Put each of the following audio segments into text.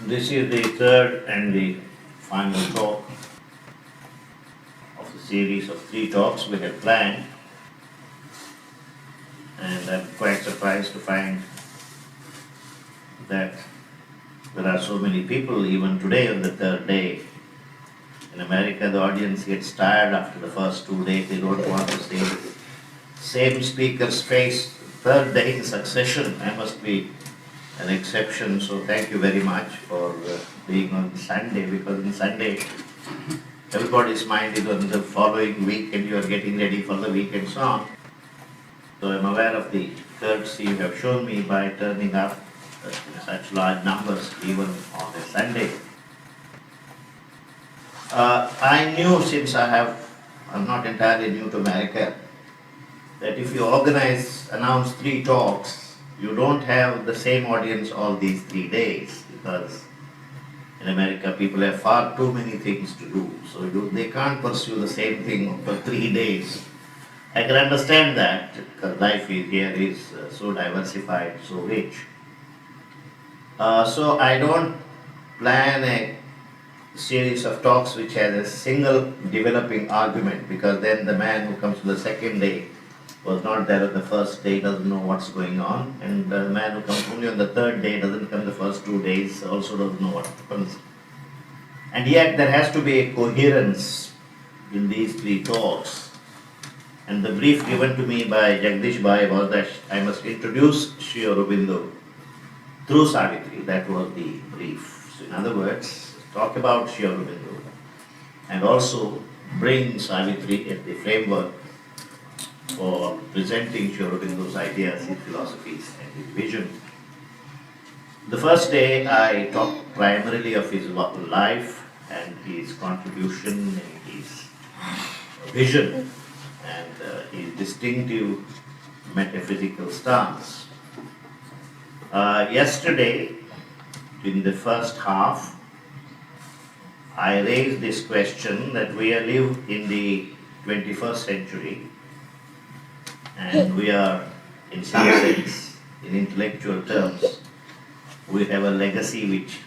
This is the third and the final talk of the series of 3 talks we had planned, and I'm quite surprised to find that there are so many people even today on the third day. In America, the audience gets tired after the first 2 days. They don't want to see the same speaker's face third day in succession. I must be an exception, so thank you very much for being on Sunday, because on Sunday everybody's mind is on the following week and you are getting ready for the weekend song. So I'm aware of the courtesy you have shown me by turning up in such large numbers even on a Sunday. I knew, since I'm not entirely new to America, that if you announce 3 talks, you don't have the same audience all these 3 days, because in America people have far too many things to do, so they can't pursue the same thing for 3 days. I can understand that, because life here is so diversified, so rich. So I don't plan a series of talks which has a single developing argument, because then the man who comes to the second day was not there on the first day, doesn't know what's going on, and the man who comes only on the third day, doesn't come the first 2 days, also doesn't know what happens. And yet there has to be a coherence in these 3 talks. And the brief given to me by Jugdish Vyas was that I must introduce Sri Aurobindo through Savitri. That was the brief. So in other words, talk about Sri Aurobindo and also bring Savitri as the framework for presenting Sri Aurobindo's ideas, his philosophies and his vision. The first day I talked primarily of his life and his contribution and his vision and his distinctive metaphysical stance. Yesterday, in the first half, I raised this question that we live in the 21st century, and we are, in some sense, in intellectual terms, we have a legacy which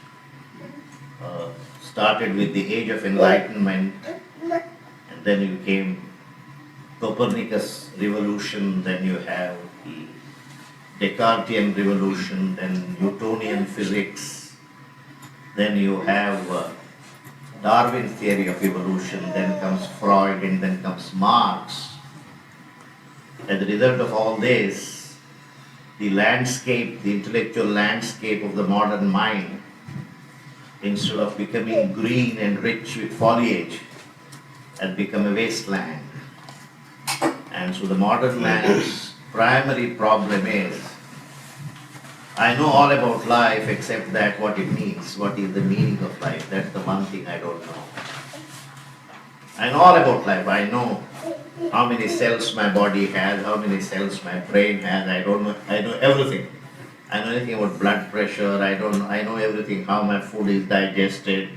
started with the age of enlightenment, and then you came Copernicus revolution, then you have the Descartesian revolution, then Newtonian physics, then you have Darwin's theory of evolution, then comes Freud, and then comes Marx. As a result of all this, the landscape, the intellectual landscape of the modern mind, instead of becoming green and rich with foliage, has become a wasteland. And so the modern man's primary problem is, I know all about life except that what it means, what is the meaning of life. That's the one thing I don't know. I know all about life. I know how many cells my body has, how many cells my brain has. I know everything. I know anything about blood pressure. I know everything, how my food is digested.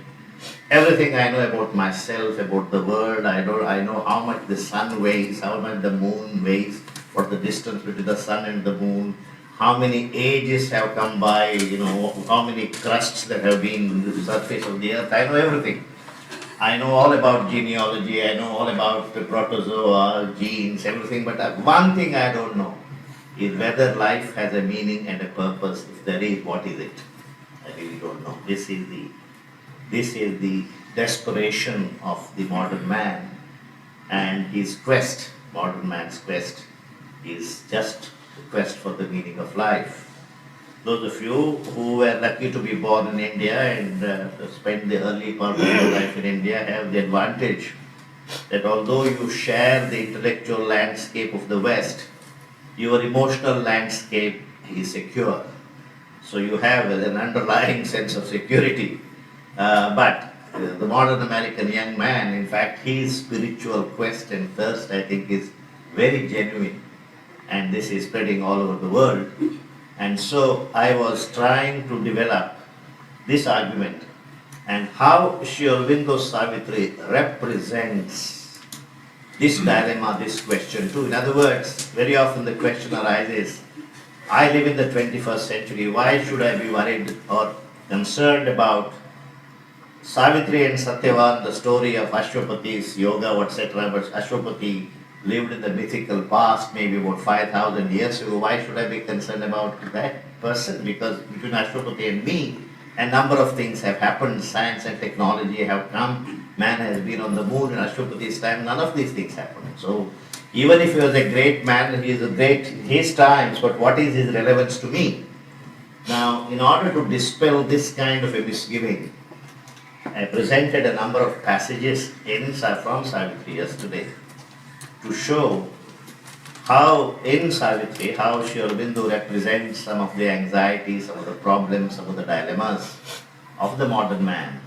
Everything I know about myself, about the world. I know how much the sun weighs, how much the moon weighs, what the distance between the sun and the moon, how many ages have come by, how many crusts that have been on the surface of the earth. I know everything. I know all about genealogy, I know all about the protozoa, genes, everything, but one thing I don't know is whether life has a meaning and a purpose. If there is, what is it? I really don't know. This is the desperation of the modern man, and his quest, modern man's quest, is just the quest for the meaning of life. Those of you who were lucky to be born in India and spend the early part of your life in India have the advantage that although you share the intellectual landscape of the West, your emotional landscape is secure. So you have an underlying sense of security. But the modern American young man, in fact, his spiritual quest and thirst, I think, is very genuine. And this is spreading all over the world. And so I was trying to develop this argument and how Sri Aurobindo Savitri represents this dilemma, this question too. In other words, very often the question arises, I live in the 21st century, why should I be worried or concerned about Savitri and Satyavan, the story of Ashwapati's yoga, etc. But Ashwapati lived in the mythical past, maybe about 5,000 years ago. Why should I be concerned about that person? Because between Ashwapati and me, a number of things have happened. Science and technology have come. Man has been on the moon in Ashwapati's time. None of these things happened. So even if he was a great man, he is a great in his times, but what is his relevance to me? Now, in order to dispel this kind of a misgiving, I presented a number of passages from Savitri yesterday to show how in Savitri, how Sri Aurobindo represents some of the anxieties, some of the problems, some of the dilemmas of the modern man,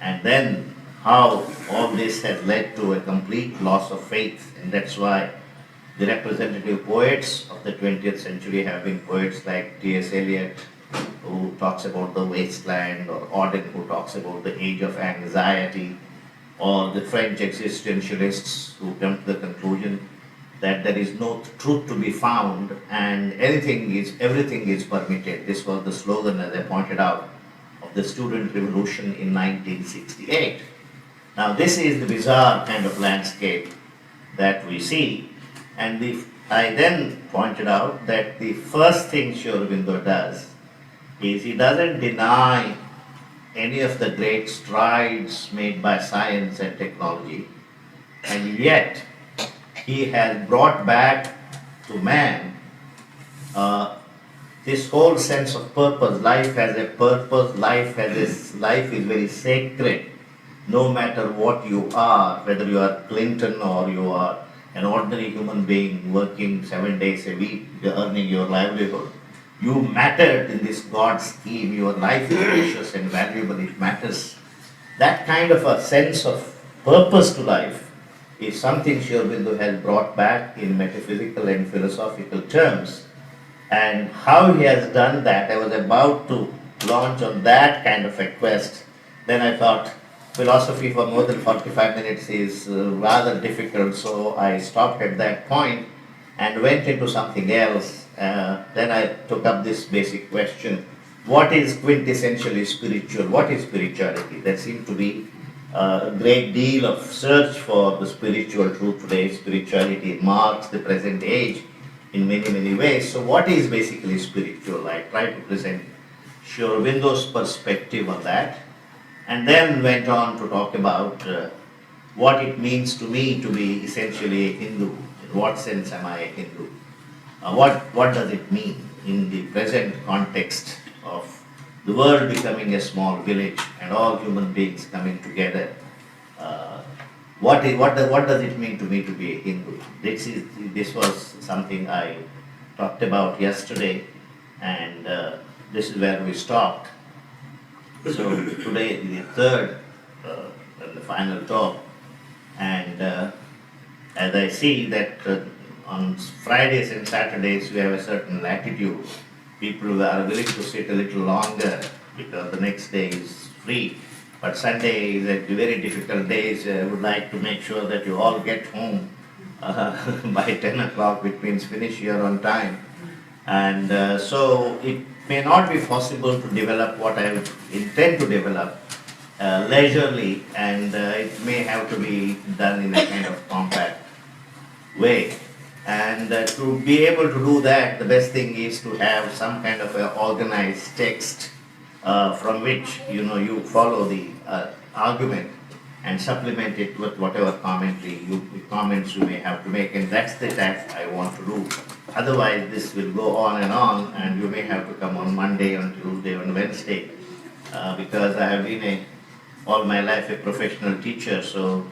and then how all this has led to a complete loss of faith, and that's why the representative poets of the 20th century have been poets like T.S. Eliot, who talks about the wasteland, or Auden, who talks about the age of anxiety, or the French existentialists who come to the conclusion that there is no truth to be found and everything is permitted. This was the slogan, as I pointed out, of the student revolution in 1968. Now this is the bizarre kind of landscape that we see, and I then pointed out that the first thing Sri Aurobindo does is he doesn't deny any of the great strides made by science and technology, and yet he has brought back to man this whole sense of purpose. Life has a purpose, life is very sacred, no matter what you are, whether you are Clinton or you are an ordinary human being working 7 days a week, earning your livelihood. You mattered in this God scheme. Your life is precious and valuable. It matters. That kind of a sense of purpose to life is something Sri Aurobindo has brought back in metaphysical and philosophical terms. And how he has done that, I was about to launch on that kind of a quest. Then I thought, philosophy for more than 45 minutes is rather difficult, so I stopped at that point and went into something else. Then I took up this basic question: what is quintessentially spiritual? What is spirituality? There seemed to be a great deal of search for the spiritual truth today. Spirituality marks the present age in many, many ways. So what is basically spiritual? I tried to present Sri Aurobindo's perspective on that, and then went on to talk about what it means to me to be essentially a Hindu. In what sense am I a Hindu? What does it mean in the present context of the world becoming a small village and all human beings coming together? What does it mean to me to be a Hindu? This was something I talked about yesterday, and this is where we stopped. So today the third and the final talk, and as I see that on Fridays and Saturdays we have a certain latitude. People are willing to sit a little longer because the next day is free. But Sunday is a very difficult day, so I would like to make sure that you all get home by 10 o'clock, which means finish here on time. And so it may not be possible to develop what I intend to develop leisurely, and it may have to be done in a kind of compact way. And to be able to do that, the best thing is to have some kind of an organized text from which you follow the argument and supplement it with whatever comments you may have to make, and that's the task I want to do. Otherwise, this will go on, and you may have to come on Monday, on Tuesday, on Wednesday, because I have been all my life a professional teacher, so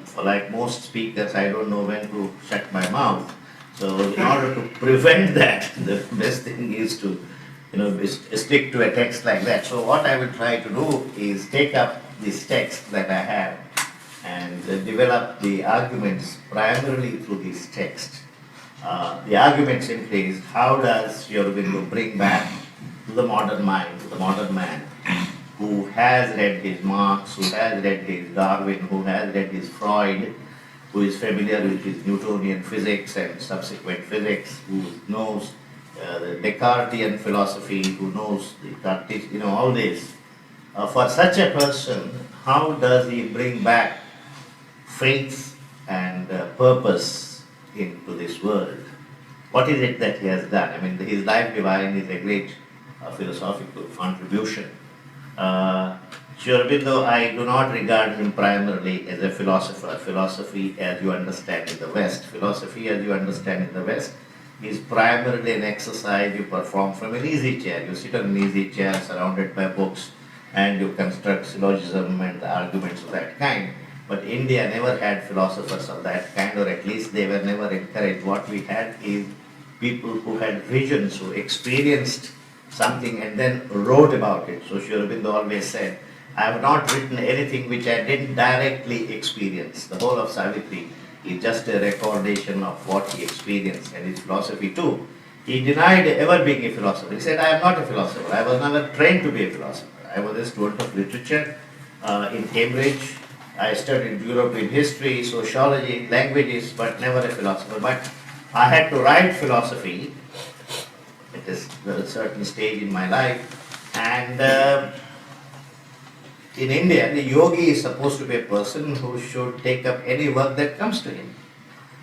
for like most speakers, I don't know when to shut my mouth. So in order to prevent that, the best thing is to stick to a text like that. So what I will try to do is take up this text that I have and develop the arguments primarily through this text. The argument simply is, how does Sri Aurobindo bring back to the modern mind, to the modern man, who has read his Marx, who has read his Darwin, who has read his Freud, who is familiar with his Newtonian physics and subsequent physics, who knows the Descartian philosophy, who knows the all this. For such a person, how does he bring back faith and purpose into this world? What is it that he has done? I mean, his Life Divine is a great philosophical contribution. Sri Aurobindo, I do not regard him primarily as a philosopher. Philosophy, as you understand in the West, philosophy, as you understand in the West, is primarily an exercise you perform from an easy chair. You sit on an easy chair surrounded by books and you construct syllogism and arguments of that kind. But India never had philosophers of that kind, or at least they were never encouraged. What we had is people who had visions, who experienced something and then wrote about it. So Sri Aurobindo always said, I have not written anything which I didn't directly experience. The whole of Savitri is just a recordation of what he experienced, and his philosophy too. He denied ever being a philosopher. He said, I am not a philosopher. I was never trained to be a philosopher. I was a student of literature in Cambridge. I studied European history, sociology, languages, but never a philosopher. But I had to write philosophy at a certain stage in my life, and in India, the yogi is supposed to be a person who should take up any work that comes to him.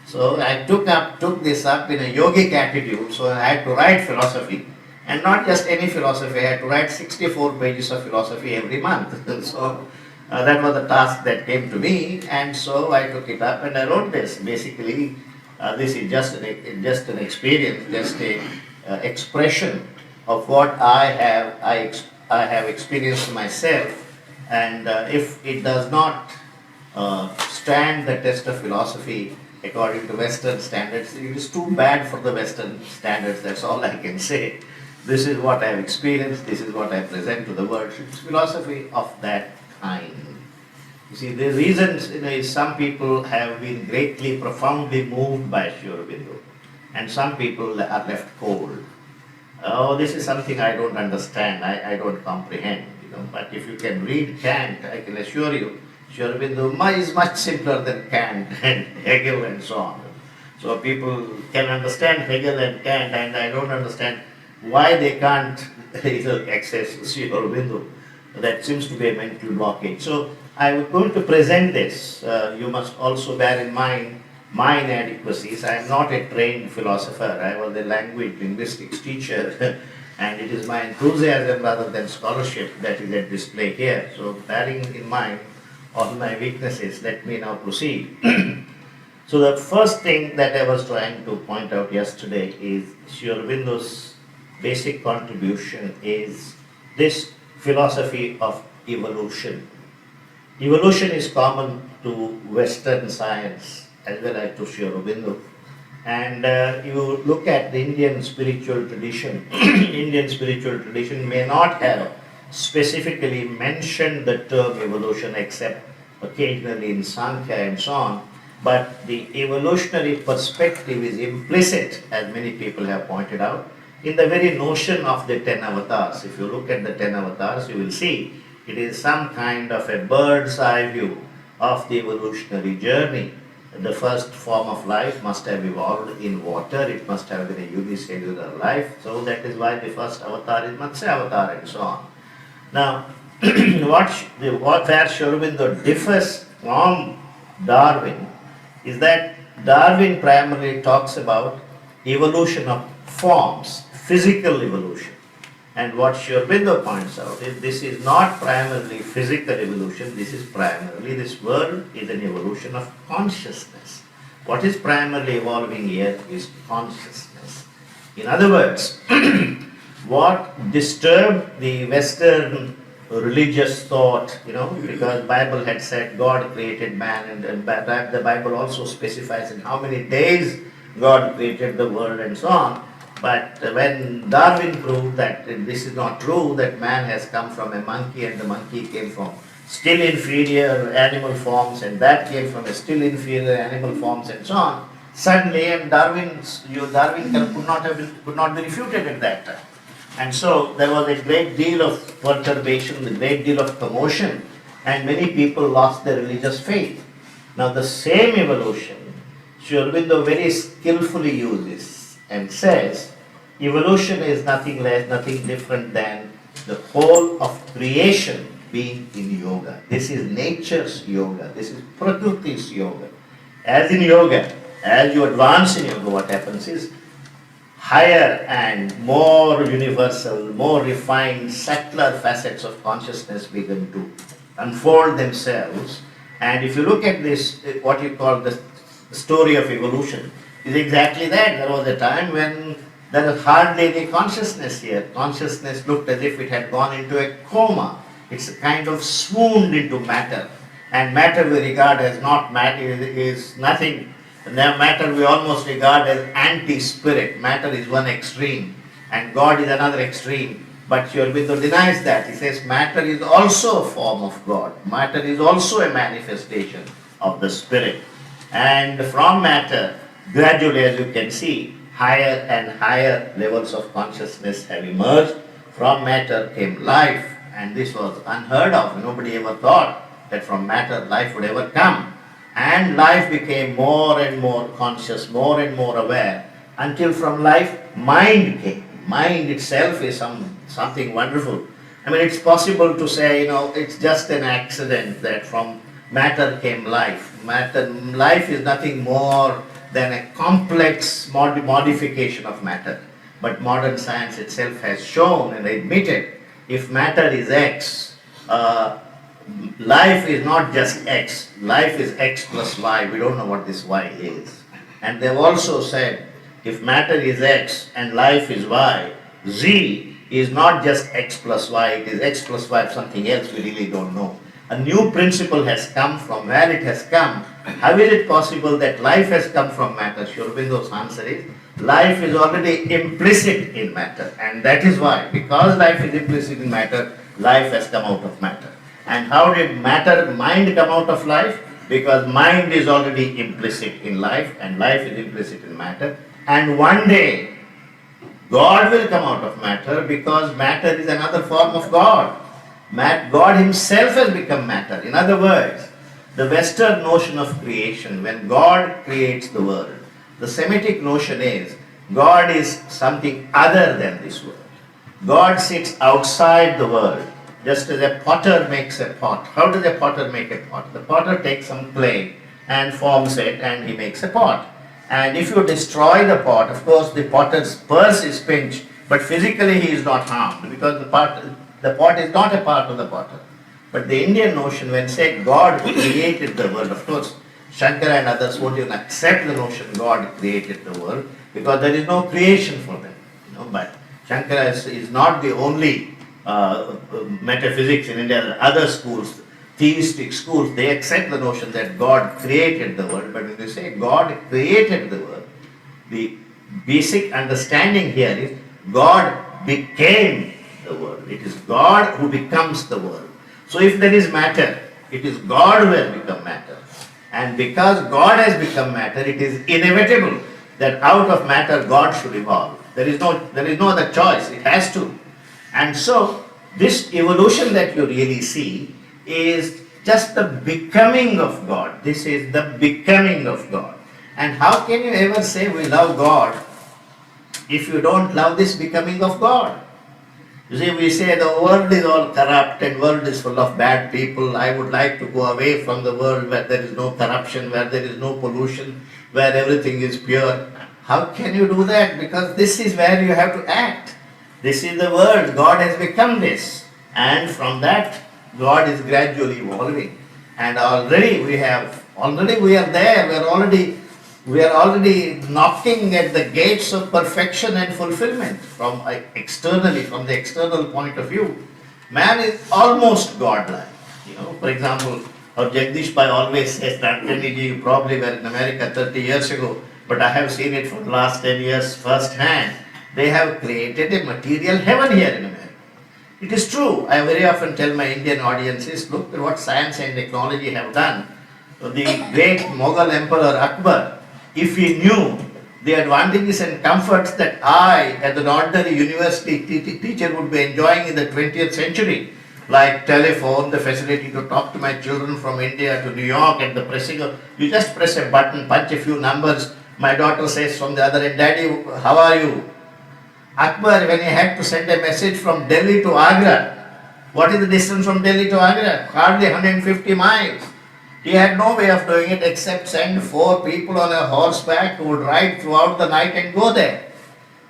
So I took this up in a yogic attitude, so I had to write philosophy. And not just any philosophy, I had to write 64 pages of philosophy every month. So that was the task that came to me, and so I took it up and I wrote this. Basically, this is just an experience, just a expression of what I have experienced myself. And if it does not stand the test of philosophy according to Western standards, it is too bad for the Western standards. That's all I can say. This is what I have experienced. This is what I present to the world. It's philosophy of that kind. You see, the reasons is some people have been greatly, profoundly moved by Sri Aurobindo, and some people are left cold. Oh, this is something I don't understand. I don't comprehend. But if you can read Kant, I can assure you, Sri Aurobindo is much simpler than Kant and Hegel and so on. So people can understand Hegel and Kant, and I don't understand why they can't access Sri Aurobindo. That seems to be a mental blockage. So I was going to present this. You must also bear in mind my inadequacies. I am not a trained philosopher. I was a language linguistics teacher. And it is my enthusiasm rather than scholarship that is at display here. So bearing in mind all my weaknesses, let me now proceed. So the first thing that I was trying to point out yesterday is Sri Aurobindo's basic contribution is this philosophy of evolution. Evolution is common to Western science as well as to Sri Aurobindo. And you look at the Indian spiritual tradition, Indian spiritual tradition may not have specifically mentioned the term evolution except occasionally in Sankhya and so on, but the evolutionary perspective is implicit, as many people have pointed out, in the very notion of the 10 avatars. If you look at the 10 avatars, you will see it is some kind of a bird's eye view of the evolutionary journey. The first form of life must have evolved in water, it must have been a unicellular life, so that is why the first avatar is Matsya avatar and so on. Now, where Sri Aurobindo differs from Darwin is that Darwin primarily talks about evolution of forms, physical evolution. And what Sri Aurobindo points out is this is not primarily physical evolution, this is primarily, this world is an evolution of consciousness. What is primarily evolving here is consciousness. In other words, what disturbed the Western religious thought, because Bible had said God created man, and the Bible also specifies in how many days God created the world and so on. But when Darwin proved that this is not true, that man has come from a monkey and the monkey came from still inferior animal forms and that came from a still inferior animal forms and so on, suddenly Darwin could not be refuted at that time. And so there was a great deal of perturbation, a great deal of commotion, and many people lost their religious faith. Now the same evolution, Sri Aurobindo very skillfully uses and says Evolution is nothing less, nothing different than the whole of creation being in yoga. This is nature's yoga. This is Prakriti's yoga. As in yoga, as you advance in yoga, what happens is higher and more universal, more refined, subtler facets of consciousness begin to unfold themselves. And if you look at this, what you call the story of evolution, is exactly that. There was a time when there was hardly any consciousness here. Consciousness looked as if it had gone into a coma. It's kind of swooned into matter. And matter we regard as not matter, is nothing. Matter we almost regard as anti-spirit. Matter is one extreme and God is another extreme. But Aurobindo denies that. He says matter is also a form of God. Matter is also a manifestation of the spirit. And from matter, gradually, as you can see, higher and higher levels of consciousness have emerged. From matter came life, and this was unheard of. Nobody ever thought that from matter life would ever come. And life became more and more conscious, more and more aware, until from life mind came. Mind itself is something wonderful. I mean, it's possible to say, it's just an accident that from matter came life. Life is nothing more than a complex modification of matter. But modern science itself has shown and admitted, if matter is X, life is not just X. Life is X plus Y. We don't know what this Y is. And they've also said, if matter is X and life is Y, Z is not just X plus Y, it is X plus Y of something else we really don't know. A new principle has come. From where it has come, how is it possible that life has come from matter? Aurobindo's answer is, life is already implicit in matter, and that is why, because life is implicit in matter, life has come out of matter. And how did mind come out of life? Because mind is already implicit in life, and life is implicit in matter. And one day, God will come out of matter, because matter is another form of God. God himself has become matter. In other words, the Western notion of creation, when God creates the world, the Semitic notion is God is something other than this world. God sits outside the world, just as a potter makes a pot. How does a potter make a pot? The potter takes some clay and forms it, and he makes a pot. And if you destroy the pot, of course the potter's purse is pinched, but physically he is not harmed, because the pot is not a part of the potter. But the Indian notion, when say God created the world, of course Shankara and others won't even accept the notion God created the world, because there is no creation for them. But Shankara is not the only metaphysics in India. There are other schools, theistic schools, they accept the notion that God created the world. But when they say God created the world, the basic understanding here is God became the world. It is God who becomes the world. So if there is matter, it is God who has become matter. And because God has become matter, it is inevitable that out of matter God should evolve. There is no other choice. It has to. And so this evolution that you really see is just the becoming of God. This is the becoming of God. And how can you ever say we love God if you don't love this becoming of God? You see, we say the world is all corrupt and world is full of bad people. I would like to go away from the world where there is no corruption, where there is no pollution, where everything is pure. How can you do that? Because this is where you have to act. This is the world. God has become this. And from that, God is gradually evolving. And already we are there. We are already knocking at the gates of perfection and fulfillment from the external point of view. Man is almost godlike. For example, our Jugdish Vyas always says, Nadkarni ji, you probably were in America 30 years ago, but I have seen it for the last 10 years firsthand. They have created a material heaven here in America. It is true. I very often tell my Indian audiences, look at what science and technology have done. So the great Mughal Emperor Akbar, if he knew the advantages and comforts that I, as an ordinary university teacher, would be enjoying in the 20th century, like telephone, the facility to talk to my children from India to New York, and the pressing of, you just press a button, punch a few numbers, my daughter says from the other end, Daddy, how are you? Akbar, when he had to send a message from Delhi to Agra, what is the distance from Delhi to Agra? Hardly 150 miles. He had no way of doing it except send 4 people on a horseback who would ride throughout the night and go there.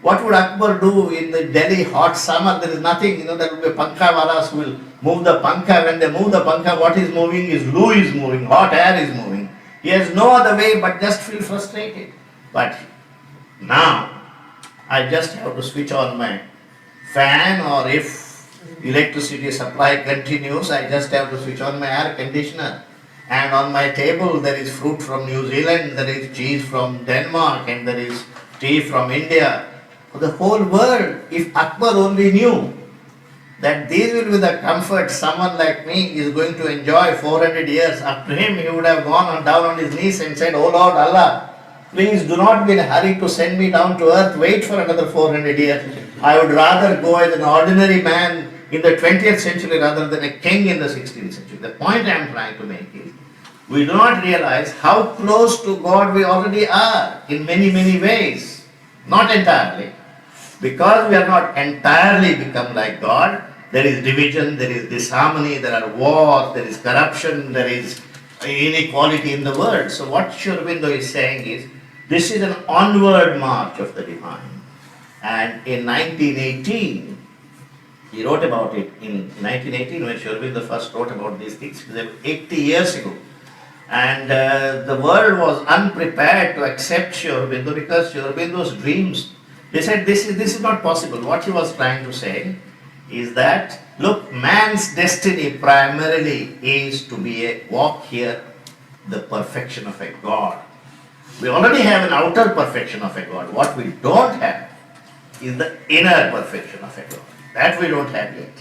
What would Akbar do in the Delhi hot summer? There is nothing, there will be pankha walas who will move the pankha. When they move the pankha, what is moving is loo is moving, hot air is moving. He has no other way but just feel frustrated. But now, I just have to switch on my fan, or if electricity supply continues, I just have to switch on my air conditioner. And on my table there is fruit from New Zealand, there is cheese from Denmark, and there is tea from India. For the whole world, if Akbar only knew that these will be the comfort someone like me is going to enjoy 400 years, up to him he would have gone down on his knees and said, "Oh Lord Allah, please do not be in a hurry to send me down to earth, wait for another 400 years. I would rather go as an ordinary man in the 20th century rather than a king in the 16th century." The point I am trying to make is, we do not realize how close to God we already are in many, many ways. Not entirely. Because we are not entirely become like God, there is division, there is disharmony, there are wars, there is corruption, there is inequality in the world. So what Sri Aurobindo is saying is, this is an onward march of the divine. And in 1918, he wrote about it in 1918 when Sri Aurobindo first wrote about these things, 80 years ago. And the world was unprepared to accept Sri Aurobindo because Sri Aurobindo's dreams, they said this is not possible. What he was trying to say is that, look, man's destiny primarily is to walk here the perfection of a God. We already have an outer perfection of a God. What we don't have is the inner perfection of a God. That we don't have yet.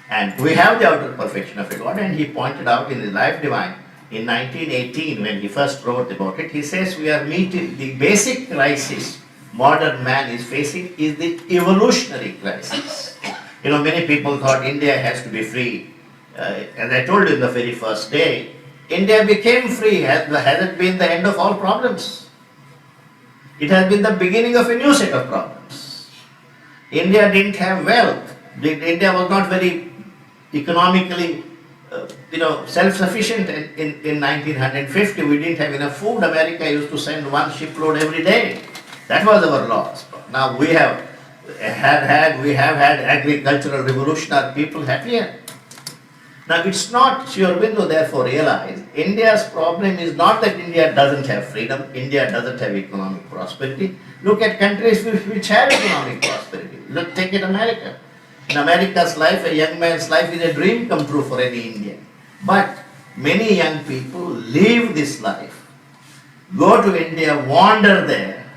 And we have the outer perfection of a God, and he pointed out in his Life Divine in 1918 when he first wrote about it, he says we are meeting the basic crisis modern man is facing is the evolutionary crisis. Many people thought India has to be free. As I told you in the very first day, India became free. Has it been the end of all problems? It has been the beginning of a new set of problems. India didn't have wealth. India was not very economically self-sufficient in 1950. We didn't have enough food. America used to send 1 shipload every day. That was our loss. Now we have had agricultural revolution. Are people happier? Now it's not, Sri Aurobindo therefore realized, India's problem is not that India doesn't have freedom, India doesn't have economic prosperity. Look at countries which have economic prosperity. Take it America. In America's life, a young man's life is a dream come true for any Indian. But many young people leave this life, go to India, wander there,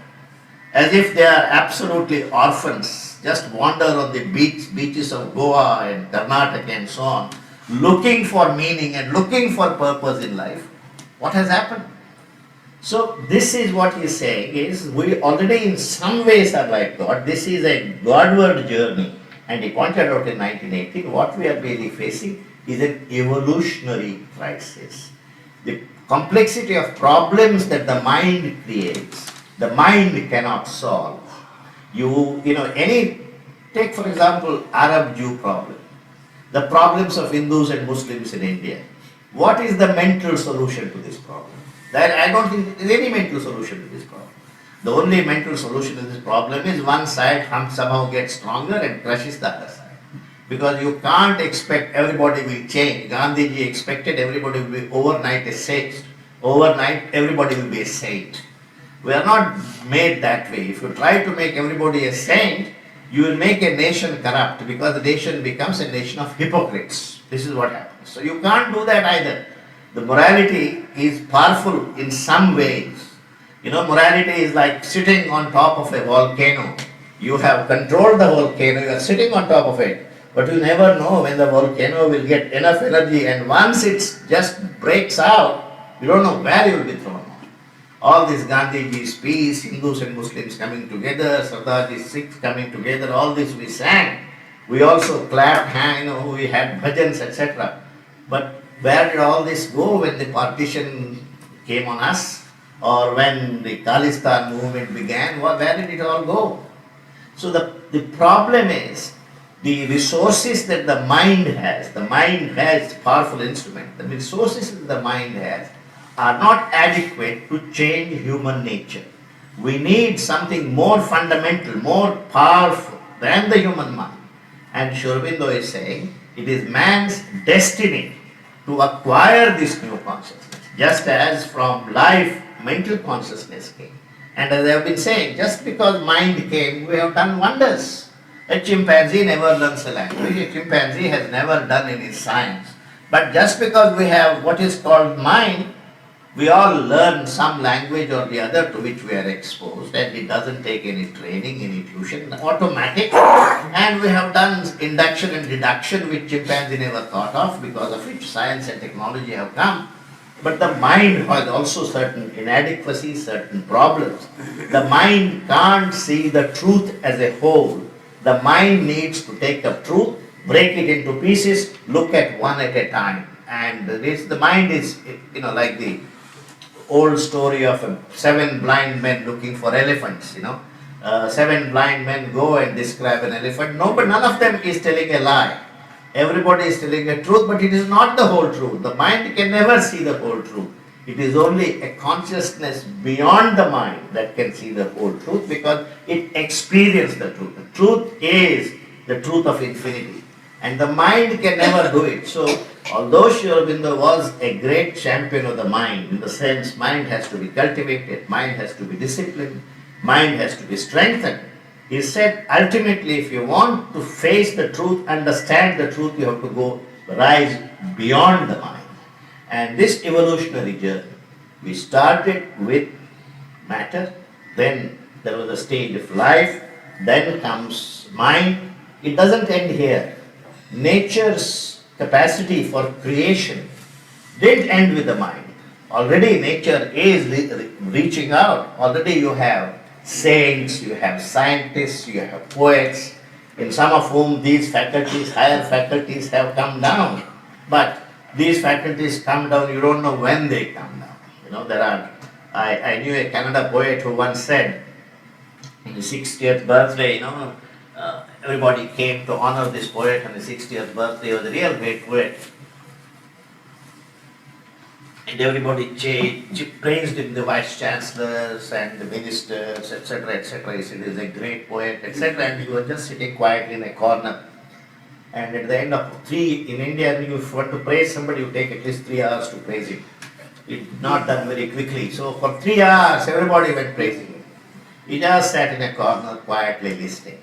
as if they are absolutely orphans, just wander on the beaches of Goa and Karnataka and so on, looking for meaning and looking for purpose in life. What has happened? So this is what he is saying is, we already in some ways are like God. This is a Godward journey. And he pointed out in 1918, what we are really facing is an evolutionary crisis. The complexity of problems that the mind creates, the mind cannot solve. Take for example, Arab-Jew problem, the problems of Hindus and Muslims in India. What is the mental solution to this problem? I don't think there is any mental solution to this problem. The only mental solution to this problem is one side somehow gets stronger and crushes the other side. Because you can't expect everybody will change. Gandhiji expected everybody will be overnight a saint. Overnight everybody will be a saint. We are not made that way. If you try to make everybody a saint, you will make a nation corrupt because the nation becomes a nation of hypocrites. This is what happens. So you can't do that either. The morality is powerful in some ways. Morality is like sitting on top of a volcano. You have controlled the volcano, you are sitting on top of it, but you never know when the volcano will get enough energy, and once it just breaks out, you don't know where you will be thrown. All this Gandhiji's peace, Hindus and Muslims coming together, Sardarji's Sikhs coming together, all this we sang. We also clapped hands, we had bhajans, etc. But where did all this go when the partition came on us? Or when the Khalistan movement began, where did it all go? So the problem is the resources that the mind has powerful instrument, the resources that the mind has are not adequate to change human nature. We need something more fundamental, more powerful than the human mind. And Aurobindo is saying it is man's destiny to acquire this new consciousness, just as from life mental consciousness came. And as I have been saying, just because mind came, we have done wonders. A chimpanzee never learns a language, a chimpanzee has never done any science. But just because we have what is called mind, we all learn some language or the other to which we are exposed, and it doesn't take any training, any tuition, automatic. And we have done induction and deduction which chimpanzee never thought of, because of which science and technology have come. But the mind has also certain inadequacies, certain problems. The mind can't see the truth as a whole. The mind needs to take the truth, break it into pieces, look at one at a time. And the mind is, like the old story of 7 blind men looking for elephants, 7 blind men go and describe an elephant. No, but none of them is telling a lie. Everybody is telling the truth, but it is not the whole truth. The mind can never see the whole truth. It is only a consciousness beyond the mind that can see the whole truth, because it experiences the truth. The truth is the truth of infinity, and the mind can never do it. So, although Aurobindo was a great champion of the mind, in the sense mind has to be cultivated, mind has to be disciplined, mind has to be strengthened, he said ultimately if you want to face the truth, understand the truth, you have to rise beyond the mind. And this evolutionary journey, we started with matter, then there was a stage of life, then comes mind. It doesn't end here. Nature's capacity for creation didn't end with the mind. Already nature is reaching out. Already you have saints, you have scientists, you have poets, in some of whom these faculties, higher faculties have come down. But these faculties come down, you don't know when they come down. I knew a Kannada poet who once said, in his 60th birthday, everybody came to honor this poet on his 60th birthday. He was a real great poet. And everybody praised him, the vice chancellors and the ministers, etc., etc. He said he is a great poet, etc. And he was just sitting quietly in a corner. And at the end of in India, if you want to praise somebody, you take at least 3 hours to praise him. It's not done very quickly. So for 3 hours, everybody went praising him. He just sat in a corner quietly listening.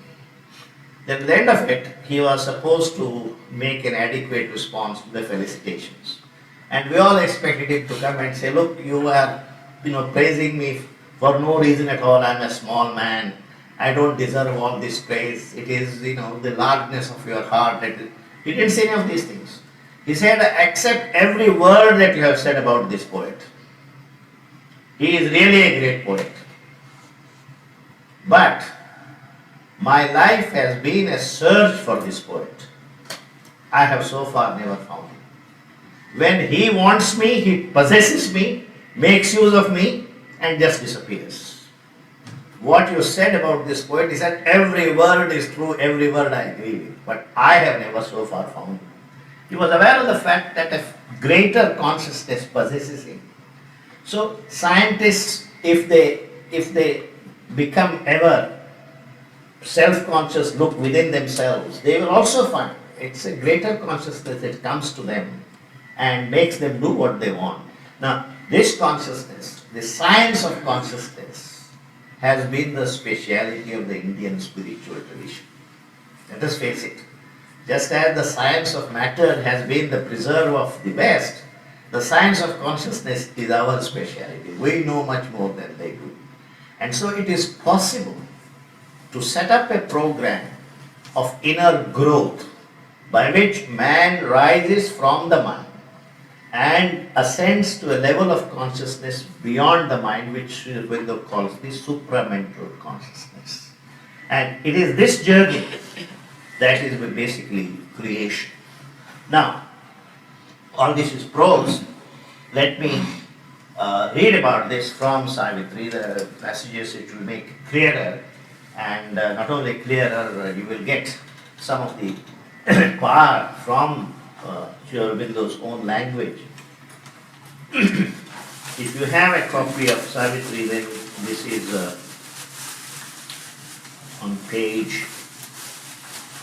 Then at the end of it, he was supposed to make an adequate response to the felicitations. And we all expected him to come and say, look, you are praising me for no reason at all. I'm a small man. I don't deserve all this praise. It is, the largeness of your heart. He didn't say any of these things. He said, accept every word that you have said about this poet. He is really a great poet. But my life has been a search for this poet. I have so far never found him. When he wants me, he possesses me, makes use of me, and just disappears. What you said about this poet is that every word is true, every word I agree with, but I have never so far found him. He was aware of the fact that a greater consciousness possesses him. So scientists, if they become ever self-conscious, look within themselves, they will also find it's a greater consciousness that comes to them and makes them do what they want. Now, this consciousness, the science of consciousness, has been the speciality of the Indian spiritual tradition. Let us face it. Just as the science of matter has been the preserve of the best, the science of consciousness is our speciality. We know much more than they do. And so it is possible to set up a program of inner growth by which man rises from the mind and ascends to a level of consciousness beyond the mind, which Aurobindo calls the supramental consciousness. And it is this journey that is basically creation. Now, all this is prose. Let me read about this from Savitri, the passages which will make clearer. and not only clearer, you will get some of the power from Aurobindo's own language. If you have a copy of Savitri, then this is on page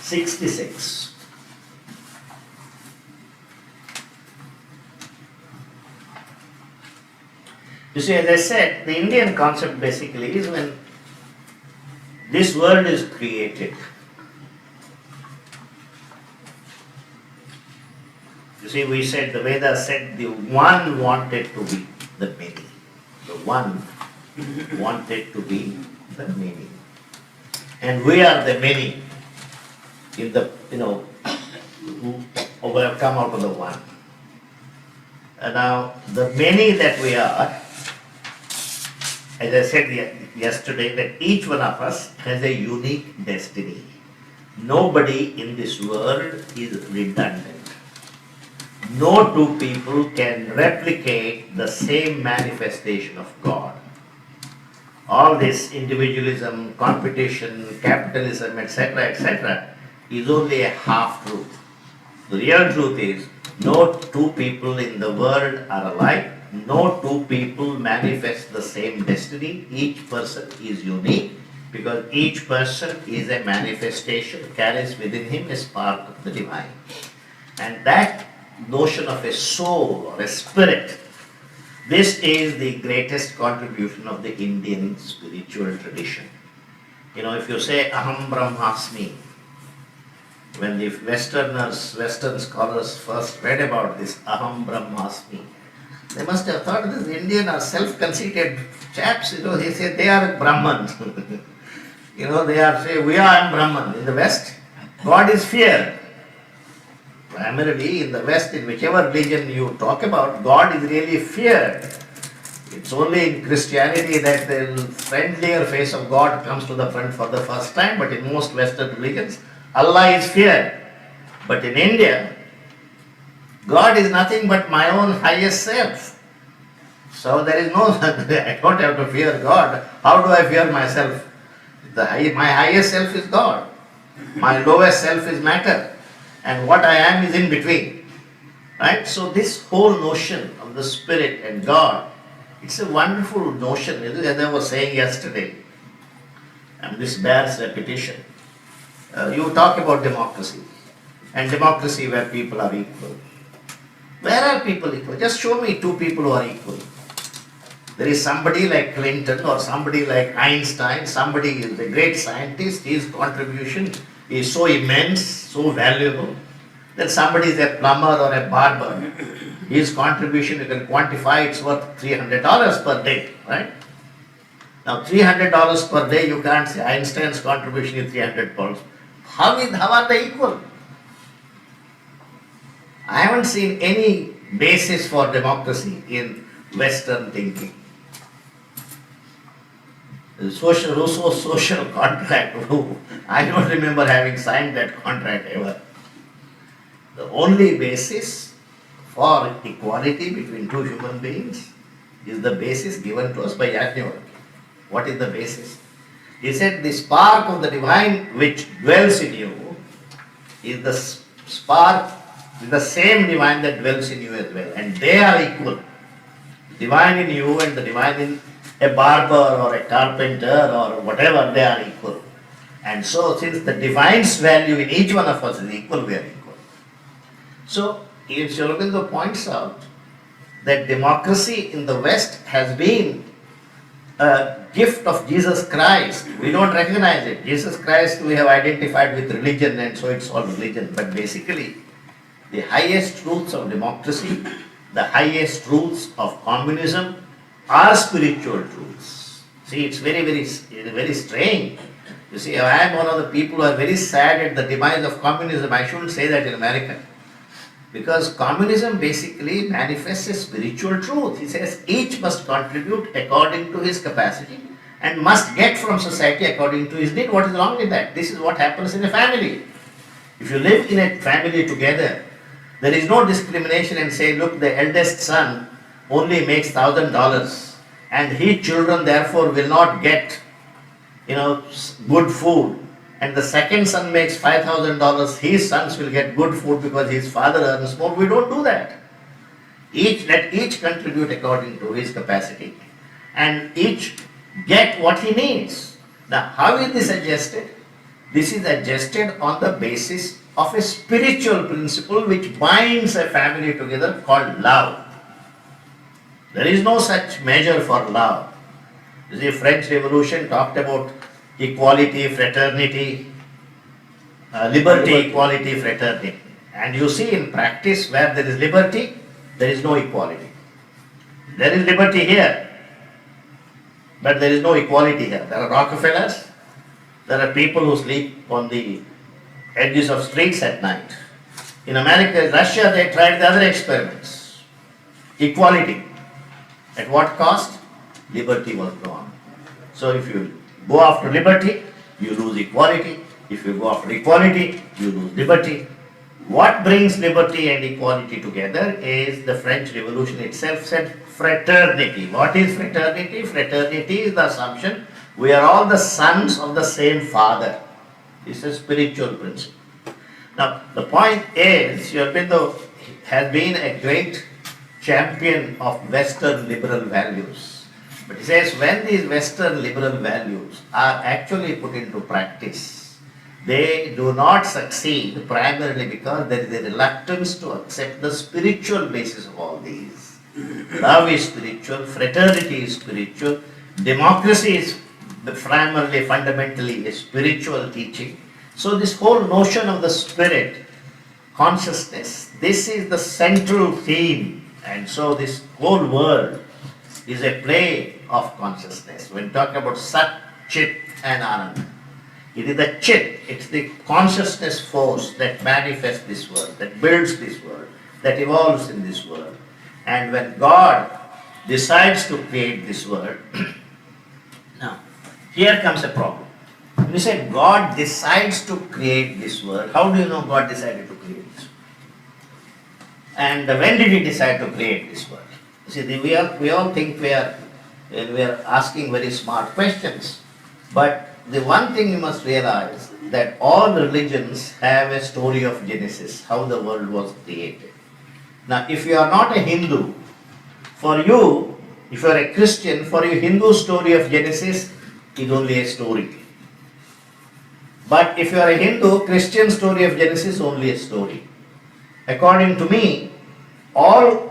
66. You see, as I said, the Indian concept basically is when this world is created. You see, we said, the Vedas said the one wanted to be the many. The one wanted to be the many. And we are the many in the, who have come out of the one. And now, the many that we are, as I said yesterday, that each one of us has a unique destiny. Nobody in this world is redundant. No two people can replicate the same manifestation of God. All this individualism, competition, capitalism, etc., is only a half-truth. The real truth is, no two people in the world are alike. No two people manifest the same destiny. Each person is unique because each person is a manifestation, carries within him a spark of the divine. And that notion of a soul or a spirit, this is the greatest contribution of the Indian spiritual tradition. If you say Aham Brahmasmi, when the Western scholars first read about this Aham Brahmasmi, they must have thought these Indian are self-conceited chaps. They say they are Brahman. They are saying we are Brahman. In the West, God is feared. Primarily in the West, in whichever religion you talk about, God is really feared. It's only in Christianity that the friendlier face of God comes to the front for the first time, but in most Western religions, Allah is feared. But in India, God is nothing but my own highest self. So there is no, I don't have to fear God. How do I fear myself? My highest self is God. My lowest self is matter. And what I am is in between. Right? So this whole notion of the Spirit and God, it's a wonderful notion. As I was saying yesterday, and this bears repetition. You talk about democracy, and democracy where people are equal. Where are people equal? Just show me two people who are equal. There is somebody like Clinton or somebody like Einstein, somebody is a great scientist, his contribution is so immense, so valuable, that somebody is a plumber or a barber. His contribution, you can quantify, it's worth $300 per day, right? Now $300 per day, you can't say Einstein's contribution is $300. How are they equal? I haven't seen any basis for democracy in Western thinking. Rousseau's social contract, I don't remember having signed that contract ever. The only basis for equality between two human beings is the basis given to us by Yajnavalkya. What is the basis? He said the spark of the divine which dwells in you is the spark, is the same divine that dwells in you as well, and they are equal. Divine in you and the divine in a barber or a carpenter or whatever, they are equal. And so since the divine's value in each one of us is equal, we are equal. So Aurobindo points out that democracy in the West has been a gift of Jesus Christ. We don't recognize it. Jesus Christ we have identified with religion, and so it's all religion. But basically, the highest truths of democracy, the highest truths of communism are spiritual truths. See, it's very strange. You see, I am one of the people who are very sad at the demise of communism. I shouldn't say that in America. Because communism basically manifests a spiritual truth. He says each must contribute according to his capacity and must get from society according to his need. What is wrong with that? This is what happens in a family. If you live in a family together, there is no discrimination and say, look, the eldest son only makes $1,000 and his children therefore will not get good food, and the second son makes $5,000, his sons will get good food because his father earns more. We don't do that. Let each contribute according to his capacity, and each get what he needs. Now, how is this adjusted? This is adjusted on the basis of a spiritual principle which binds a family together called love. There is no such measure for love. The French Revolution talked about equality, fraternity, liberty, equality, fraternity. And you see in practice where there is liberty, there is no equality. There is liberty here, but there is no equality here. There are Rockefellers, there are people who sleep on the edges of streets at night. In America, Russia, they tried the other experiments. Equality. At what cost? Liberty was gone. So if you go after liberty, you lose equality. If you go after equality, you lose liberty. What brings liberty and equality together is the French Revolution itself said fraternity. What is fraternity? Fraternity is the assumption we are all the sons of the same father. This is a spiritual principle. Now, the point is, Aurobindo has been a great champion of Western liberal values. But he says when these Western liberal values are actually put into practice, they do not succeed primarily because there is a reluctance to accept the spiritual basis of all these. Love is spiritual, fraternity is spiritual, democracy is primarily, fundamentally a spiritual teaching. So this whole notion of the spirit, consciousness, this is the central theme. And so this whole world is a play of consciousness. When we talk about Sat, Chit and Anand, it is the Chit, it's the consciousness force that manifests this world, that builds this world, that evolves in this world. And when God decides to create this world, now, here comes a problem. When you say God decides to create this world, how do you know God decided to create this world? And when did He decide to create this world? See, we all think we are asking very smart questions, but the one thing you must realize that all religions have a story of Genesis, how the world was created. Now, if you are not a Hindu, for you, if you are a Christian, for you, Hindu story of Genesis is only a story. But if you are a Hindu, Christian story of Genesis is only a story. According to me, all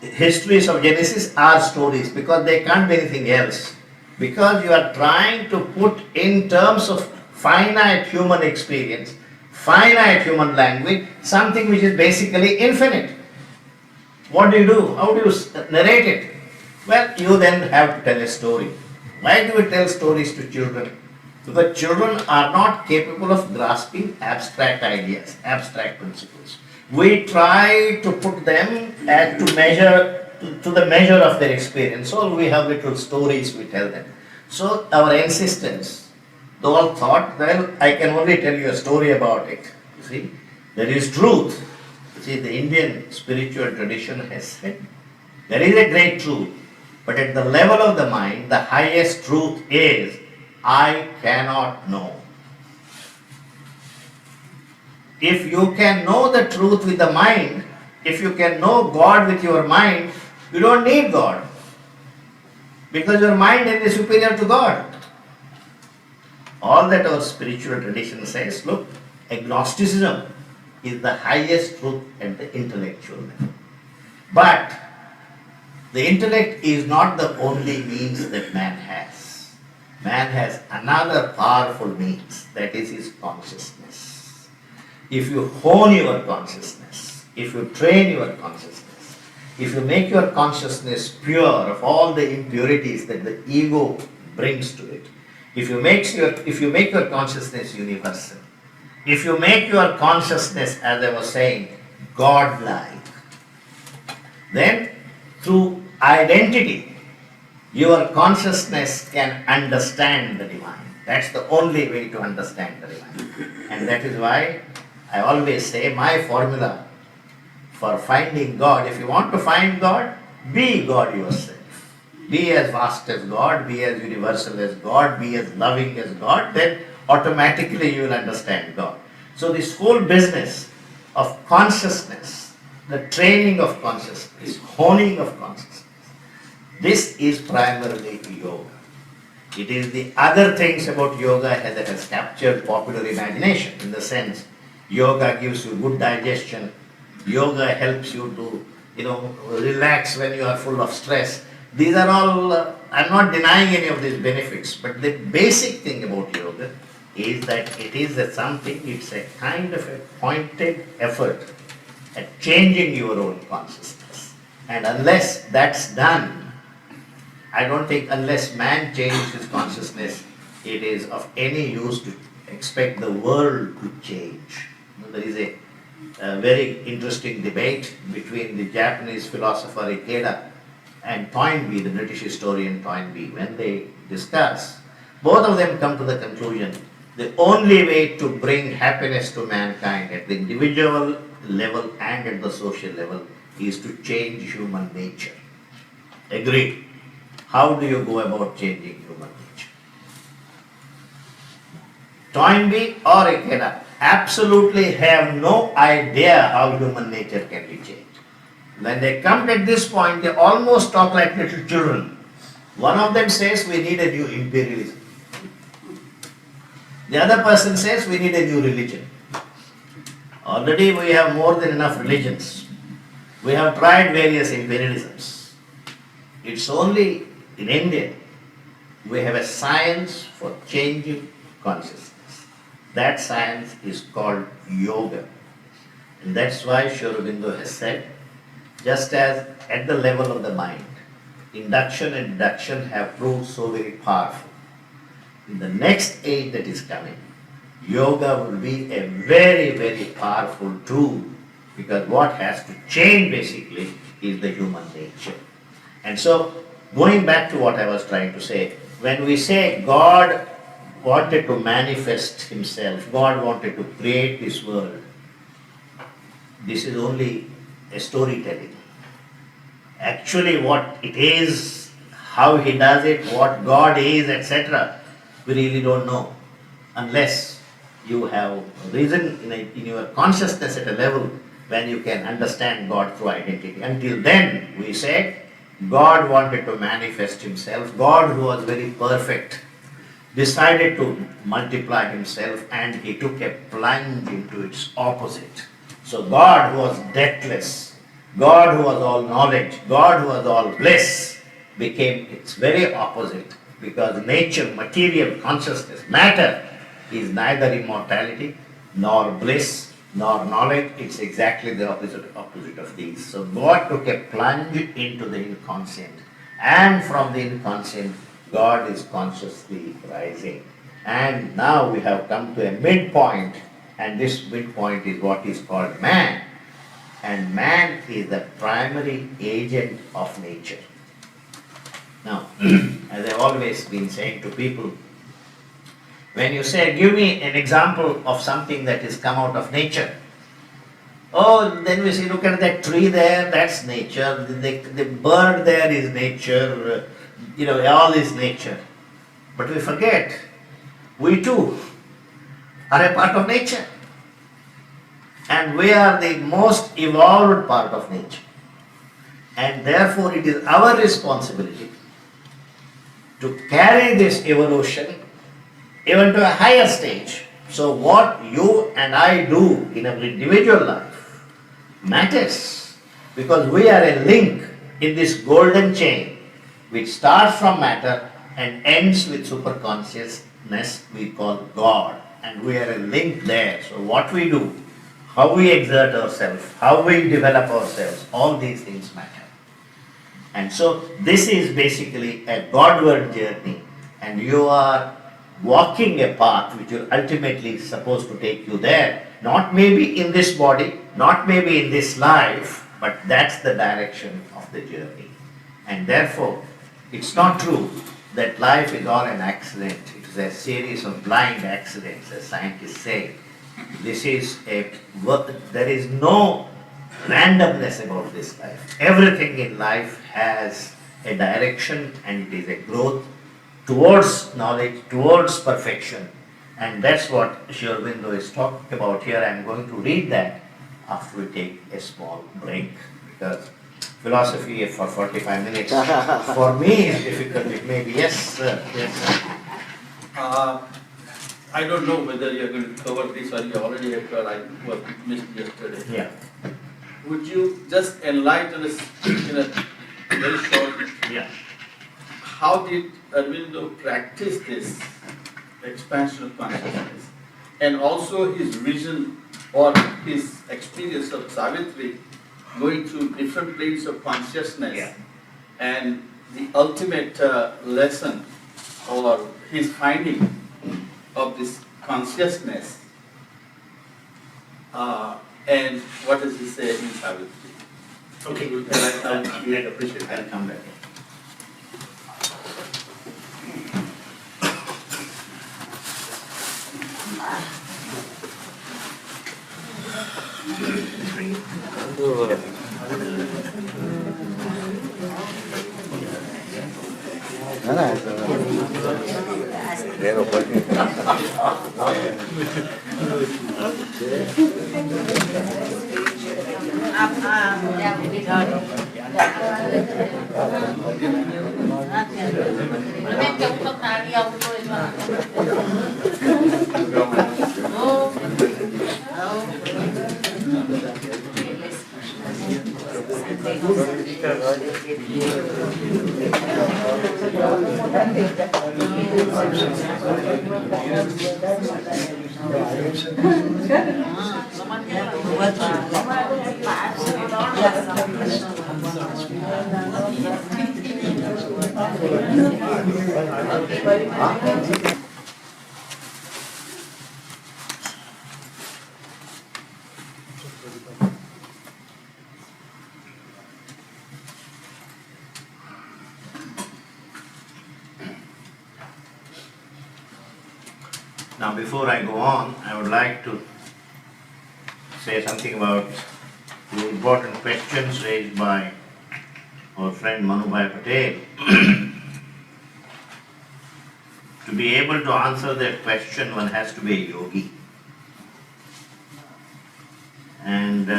histories of Genesis are stories because they can't be anything else. Because you are trying to put in terms of finite human experience, finite human language, something which is basically infinite. What do you do? How do you narrate it? Well, you then have to tell a story. Why do we tell stories to children? Because children are not capable of grasping abstract ideas, abstract principles. We try to put them to the measure of their experience. So we have little stories we tell them. So our ancestors, they all thought, well, I can only tell you a story about it. You see, there is truth. You see, the Indian spiritual tradition has said, there is a great truth. But at the level of the mind, the highest truth is, I cannot know. If you can know the truth with the mind, if you can know God with your mind, you don't need God. Because your mind is superior to God. All that our spiritual tradition says, look, agnosticism is the highest truth at the intellectual level. But the intellect is not the only means that man has. Man has another powerful means, that is his consciousness. If you hone your consciousness, if you train your consciousness, if you make your consciousness pure of all the impurities that the ego brings to it, if you make your consciousness universal, if you make your consciousness, as I was saying, God-like, then through identity, your consciousness can understand the divine. That's the only way to understand the divine. And that is why I always say my formula for finding God, if you want to find God, be God yourself. Be as vast as God, be as universal as God, be as loving as God, then automatically you will understand God. So this whole business of consciousness, the training of consciousness, honing of consciousness, this is primarily yoga. It is the other things about yoga that has captured popular imagination, in the sense yoga gives you good digestion, yoga helps you to, relax when you are full of stress. These are all, I'm not denying any of these benefits, but the basic thing about yoga is that it is it's a kind of a pointed effort at changing your own consciousness. And unless that's done, I don't think unless man changes his consciousness, it is of any use to expect the world to change. There is a very interesting debate between the Japanese philosopher Ikeda and Toynbee, the British historian Toynbee. When they discuss, both of them come to the conclusion the only way to bring happiness to mankind at the individual level and at the social level is to change human nature. Agreed. How do you go about changing human nature? Toynbee or Ikeda absolutely have no idea how human nature can be changed. When they come at this point, they almost talk like little children. One of them says we need a new imperialism. The other person says we need a new religion. Already we have more than enough religions. We have tried various imperialisms. It's only in India we have a science for changing consciousness. That science is called yoga. And that's why Aurobindo has said, just as at the level of the mind, induction and deduction have proved so very powerful. In the next age that is coming, yoga will be a very, very powerful tool, because what has to change basically is the human nature. And so, going back to what I was trying to say, when we say God wanted to manifest himself, God wanted to create this world, this is only a storytelling. Actually what it is, how he does it, what God is, etc., we really don't know, unless you have risen in your consciousness at a level when you can understand God through identity. Until then, we said, God wanted to manifest himself. God, who was very perfect, decided to multiply himself, and he took a plunge into its opposite. So God, who was deathless, God who was all knowledge, God who was all bliss, became its very opposite, because nature, material, consciousness, matter is neither immortality nor bliss nor knowledge. It's exactly the opposite of these. So God took a plunge into the inconscient, and from the inconscient God is consciously rising. And now we have come to a midpoint, and this midpoint is what is called man. And man is the primary agent of nature. Now, as I've always been saying to people, when you say, give me an example of something that has come out of nature, oh, then we say, look at that tree there, that's nature, the bird there is nature, all is nature. But we forget, we too are a part of nature. And we are the most evolved part of nature. And therefore it is our responsibility to carry this evolution even to a higher stage. So what you and I do in our individual life matters, because we are a link in this golden chain which starts from matter and ends with superconsciousness we call God. And we are a link there. So what we do, how we exert ourselves, how we develop ourselves, all these things matter. And so this is basically a Godward journey, and you are walking a path which is ultimately supposed to take you there. Not maybe in this body, not maybe in this life, but that's the direction of the journey. And therefore, it's not true that life is all an accident. It is a series of blind accidents, as scientists say. There is no randomness about this life. Everything in life has a direction and it is a growth towards knowledge, towards perfection. And that's what Sri Aurobindo is talking about here. I'm going to read that after we take a small break, because philosophy for 45 minutes for me is difficult. It may be, yes, sir. Yes, sir. I don't know whether you're going to cover this or you already have covered. I was missed yesterday. Yeah. Would you just enlighten us in a very short? Yeah. How did Aurobindo practice this expansion of consciousness, and also his vision or his experience of Savitri going through different planes of consciousness, Yeah. and the ultimate lesson or his finding of this consciousness, and what does he say in Savitri? Okay. I'd appreciate I'll that. come back. Now, before I go on, I would like to say something about the important questions raised by our friend Manubhai Patel. To be able to answer that question, one has to be a yogi. And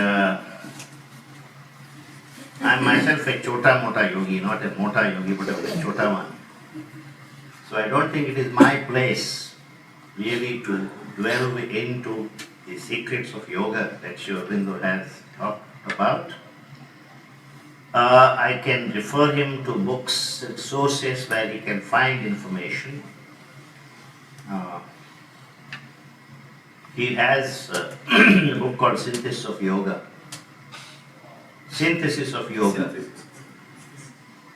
I'm myself a chota mota yogi, not a mota yogi, but a chota one. So I don't think it is my place really to dwell into the secrets of yoga that Sri Aurobindo has talked about. I can refer him to books and sources where he can find information. He has a book called Synthesis of Yoga. Synthesis of Yoga.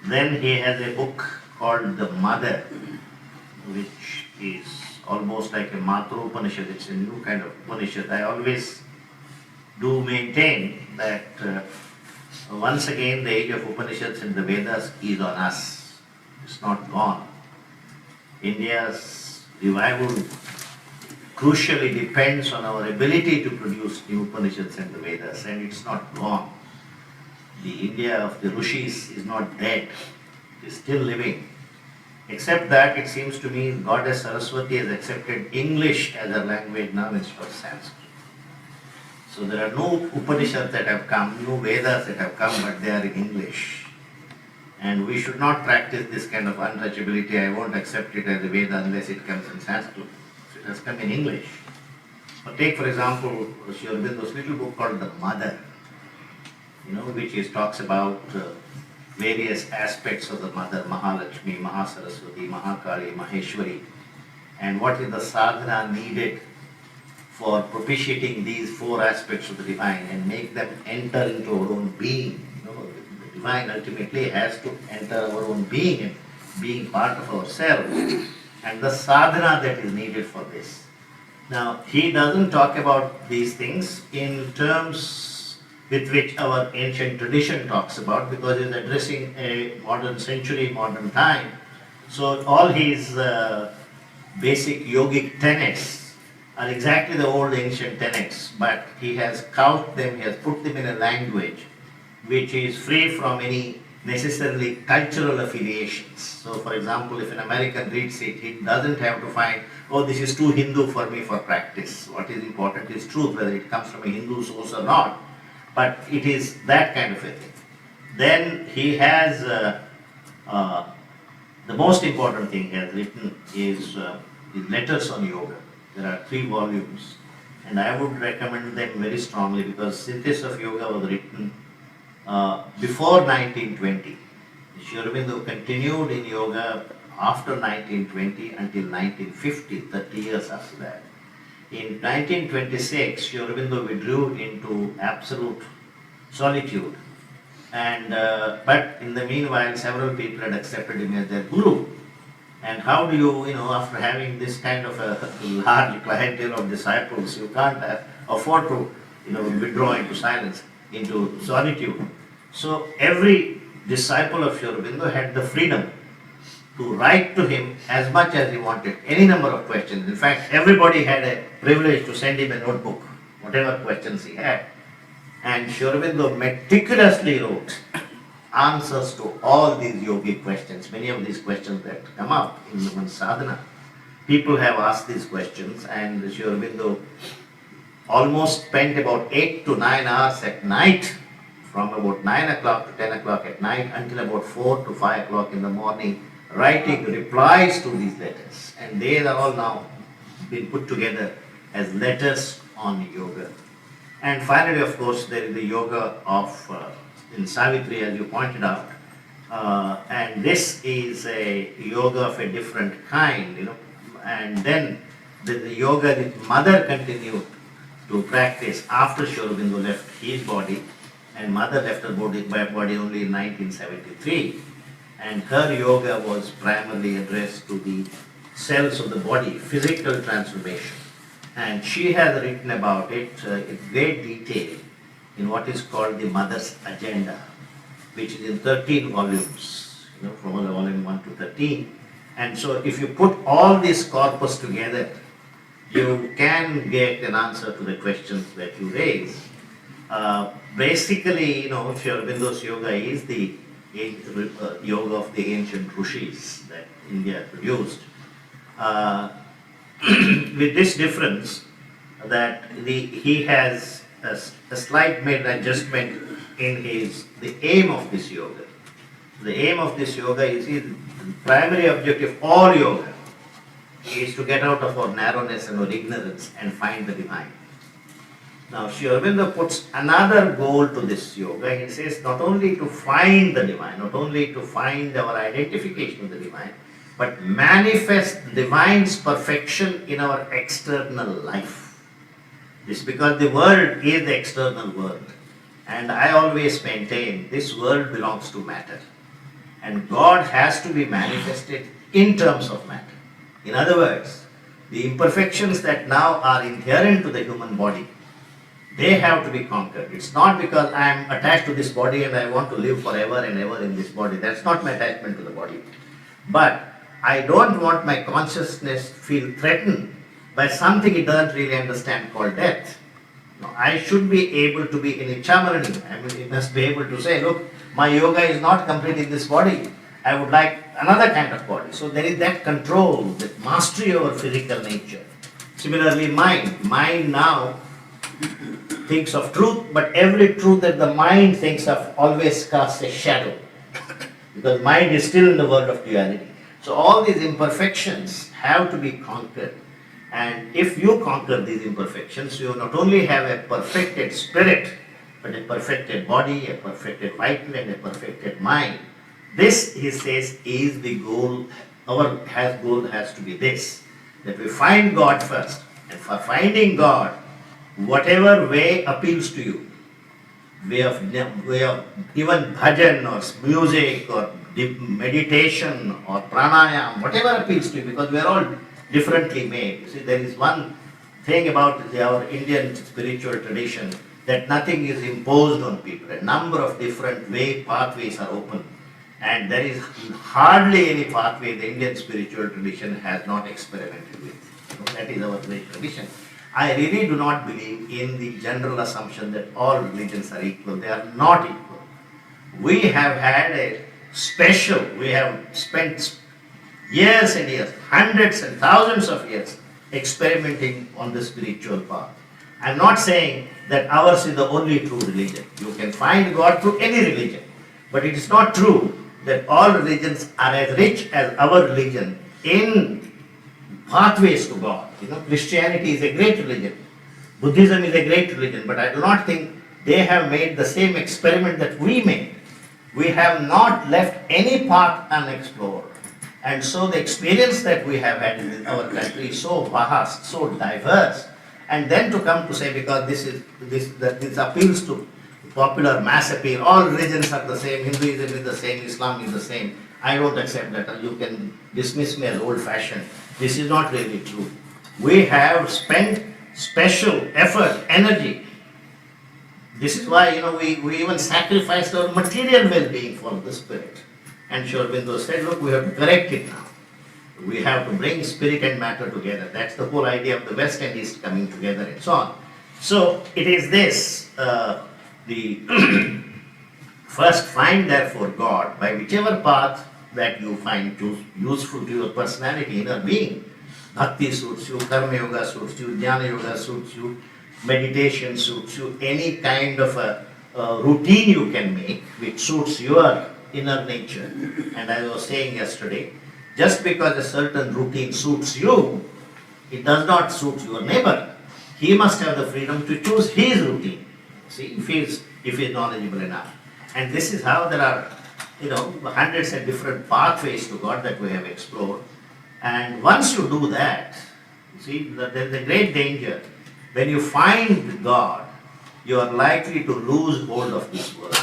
Then he has a book called The Mother, which is almost like a Matra Upanishad. It's a new kind of Upanishad. I always do maintain that once again the age of Upanishads and the Vedas is on us. It's not gone. India's revival crucially depends on our ability to produce new Upanishads and the Vedas, and it's not gone. The India of the Rishis is not dead. It is still living. Except that it seems to me Goddess Saraswati has accepted English as her language now instead of Sanskrit. So there are no Upanishads that have come, no Vedas that have come, but they are in English. And we should not practice this kind of untouchability. I won't accept it as a Veda unless it comes in Sanskrit. So it has come in English. But take for example Sri Aurobindo's little book called The Mother, which talks about various aspects of the Mother, Mahalakshmi, Mahasaraswati, Mahakali, Maheshwari, and what is the sadhana needed for propitiating these four aspects of the divine and make them enter into our own being. The divine ultimately has to enter our own being and being part of ourselves, and the sadhana that is needed for this. Now, he doesn't talk about these things in terms with which our ancient tradition talks about, because he's addressing a modern century, modern time. So all his basic yogic tenets are exactly the old ancient tenets, but he has couched them, he has put them in a language which is free from any necessarily cultural affiliations. So for example, if an American reads it, he doesn't have to find, oh, this is too Hindu for me for practice. What is important is truth, whether it comes from a Hindu source or not. But it is that kind of a thing. Then he has, the most important thing he has written is his letters on yoga. There are 3 volumes. And I would recommend them very strongly because Synthesis of Yoga was written before 1920. Sri Aurobindo continued in yoga after 1920 until 1950, 30 years after that. In 1926, Sri Aurobindo withdrew into absolute solitude. And but in the meanwhile, several people had accepted him as their guru. And how do you, after having this kind of a large clientele of disciples, you can't afford to, withdraw into silence, into solitude. So every disciple of Sri Aurobindo had the freedom to write to him as much as he wanted, any number of questions. In fact, everybody had a privilege to send him a notebook, whatever questions he had. And Sri Aurobindo meticulously wrote answers to all these yogic questions. Many of these questions that come up in human sadhana, people have asked these questions, and Sri Aurobindo almost spent about 8 to 9 hours at night, from about 9 o'clock to 10 o'clock at night until about 4 to 5 o'clock in the morning, writing replies to these letters. And they are all now been put together as letters on yoga. And finally, of course, there is the yoga of in Savitri, as you pointed out, and this is a yoga of a different kind, and then the yoga that mother continued to practice after Sri Aurobindo left his body, and mother left her body only in 1973, and her yoga was primarily addressed to the cells of the body, physical transformation, and she has written about it in great detail in what is called the Mother's Agenda, which is in 13 volumes, from volume 1 to 13. And so if you put all this corpus together, you can get an answer to the questions that you raise. Basically, Sri Aurobindo's yoga is the yoga of the ancient rishis that India produced. With this difference that he has a slight made adjustment in the aim of this yoga. The aim of this yoga is the primary objective of all yoga is to get out of our narrowness and our ignorance and find the divine. Now, Sri Aurobindo puts another goal to this yoga. He says not only to find the divine, not only to find our identification with the divine, but manifest divine's perfection in our external life. This is because the world is the external world. And I always maintain this world belongs to matter. And God has to be manifested in terms of matter. In other words, the imperfections that now are inherent to the human body, they have to be conquered. It's not because I am attached to this body and I want to live forever and ever in this body. That's not my attachment to the body. But I don't want my consciousness to feel threatened by something it doesn't really understand called death. No, I should be able to be in Ichamarani. I mean, it must be able to say, look, my yoga is not complete in this body. I would like another kind of body. So there is that control, that mastery over physical nature. Similarly, mind. Mind now thinks of truth, but every truth that the mind thinks of always casts a shadow. Because mind is still in the world of duality. So all these imperfections have to be conquered. And if you conquer these imperfections, you not only have a perfected spirit, but a perfected body, a perfected vital, and a perfected mind. This, he says, is the goal. Our goal has to be this, that we find God first. And for finding God, whatever way appeals to you, way of even bhajan or music or meditation or pranayam, whatever appeals to you, because we are all differently made. You see, there is one thing about our Indian spiritual tradition, that nothing is imposed on people. A number of different pathways are open. And there is hardly any pathway the Indian spiritual tradition has not experimented with. That is our great tradition. I really do not believe in the general assumption that all religions are equal. They are not equal. We have had a special, we have spent years and years, hundreds and thousands of years experimenting on the spiritual path. I'm not saying that ours is the only true religion. You can find God through any religion. But it is not true that all religions are as rich as our religion in pathways to God. Christianity is a great religion. Buddhism is a great religion. But I do not think they have made the same experiment that we made. We have not left any path unexplored. And so the experience that we have had in our country is so vast, so diverse. And then to come to say, because this appeals to popular mass appeal, all religions are the same, Hinduism is the same, Islam is the same. I don't accept that. You can dismiss me as old-fashioned. This is not really true. We have spent special effort, energy. This is why, we even sacrificed our material well-being for the spirit. And Sri Aurobindo said, look, we have to correct it now. We have to bring spirit and matter together. That's the whole idea of the West and East coming together and so on. So it is this, the first find therefore God by whichever path that you find useful to your personality, inner being. Bhakti suits you, Karma Yoga suits you, Jnana Yoga suits you, meditation suits you, any kind of a routine you can make which suits your inner nature. And as I was saying yesterday, just because a certain routine suits you, it does not suit your neighbor. He must have the freedom to choose his routine. See, if he is knowledgeable enough. And this is how there are, hundreds of different pathways to God that we have explored. And once you do that, see, there is a great danger. When you find God, you are likely to lose hold of this world.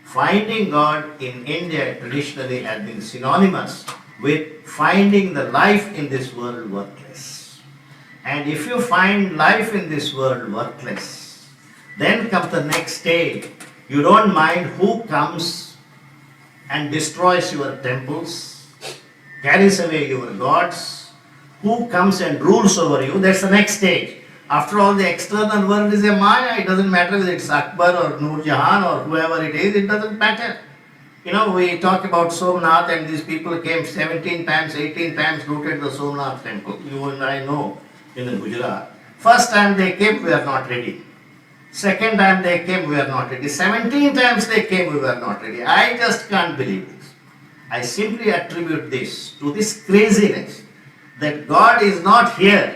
Finding God in India traditionally has been synonymous with finding the life in this world worthless. And if you find life in this world worthless, then comes the next stage. You don't mind who comes and destroys your temples, carries away your gods, who comes and rules over you. That's the next stage. After all, the external world is a Maya. It doesn't matter whether it's Akbar or Noor Jahan or whoever it is, it doesn't matter. We talk about Somnath and these people came 17 times, 18 times, looted the Somnath temple. You and I know in Gujarat. First time they came, we are not ready. Second time they came, we are not ready. 17 times they came, we were not ready. I just can't believe this. I simply attribute this to this craziness that God is not here.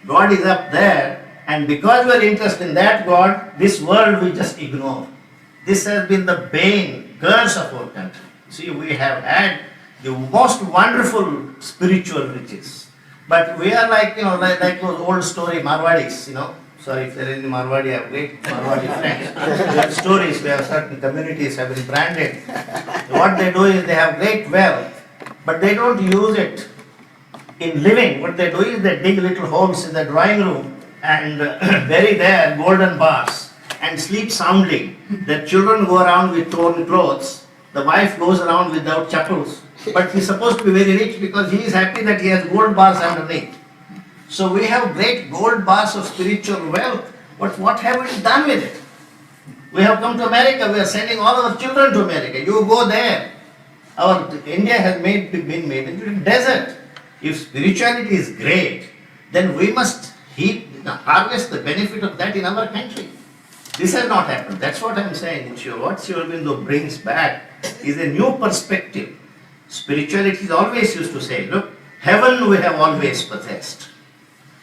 God is up there, and because we are interested in that God, this world we just ignore. This has been the bane, curse of our country. See, we have had the most wonderful spiritual riches. But we are like, like those old story Marwadis, Sorry if there is any Marwadi, I have great Marwadi friends. We have stories where certain communities have been branded. What they do is they have great wealth, but they don't use it in living. What they do is they dig little holes in the drawing room and bury there golden bars and sleep soundly. Their children go around with torn clothes. The wife goes around without chappals. But he's supposed to be very rich because he is happy that he has gold bars underneath. So we have great gold bars of spiritual wealth, but what have we done with it? We have come to America, we are sending all our children to America. You go there. India has been made into a desert. If spirituality is great, then we must harvest the benefit of that in our country. This has not happened. That's what I'm saying. What Sri Aurobindo brings back is a new perspective. Spirituality is always used to say, look, heaven we have always possessed.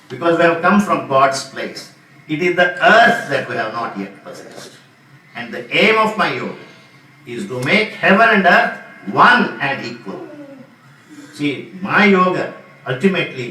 Because we have come from God's place. It is the earth that we have not yet possessed. And the aim of my yoga is to make heaven and earth one and equal. See, my yoga ultimately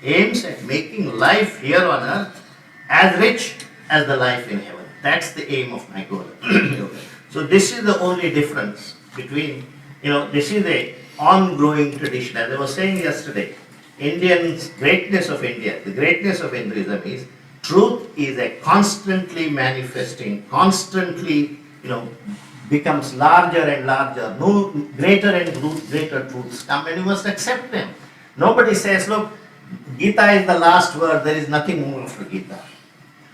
aims at making life here on earth as rich as the life in heaven. That's the aim of my yoga. So this is the only difference between, this is a ongoing tradition. As I was saying yesterday, greatness of India, the greatness of Hinduism is truth is a constantly manifesting, constantly, becomes larger and larger. No greater and greater truths come and you must accept them. Nobody says, look, Gita is the last word, there is nothing more after Gita.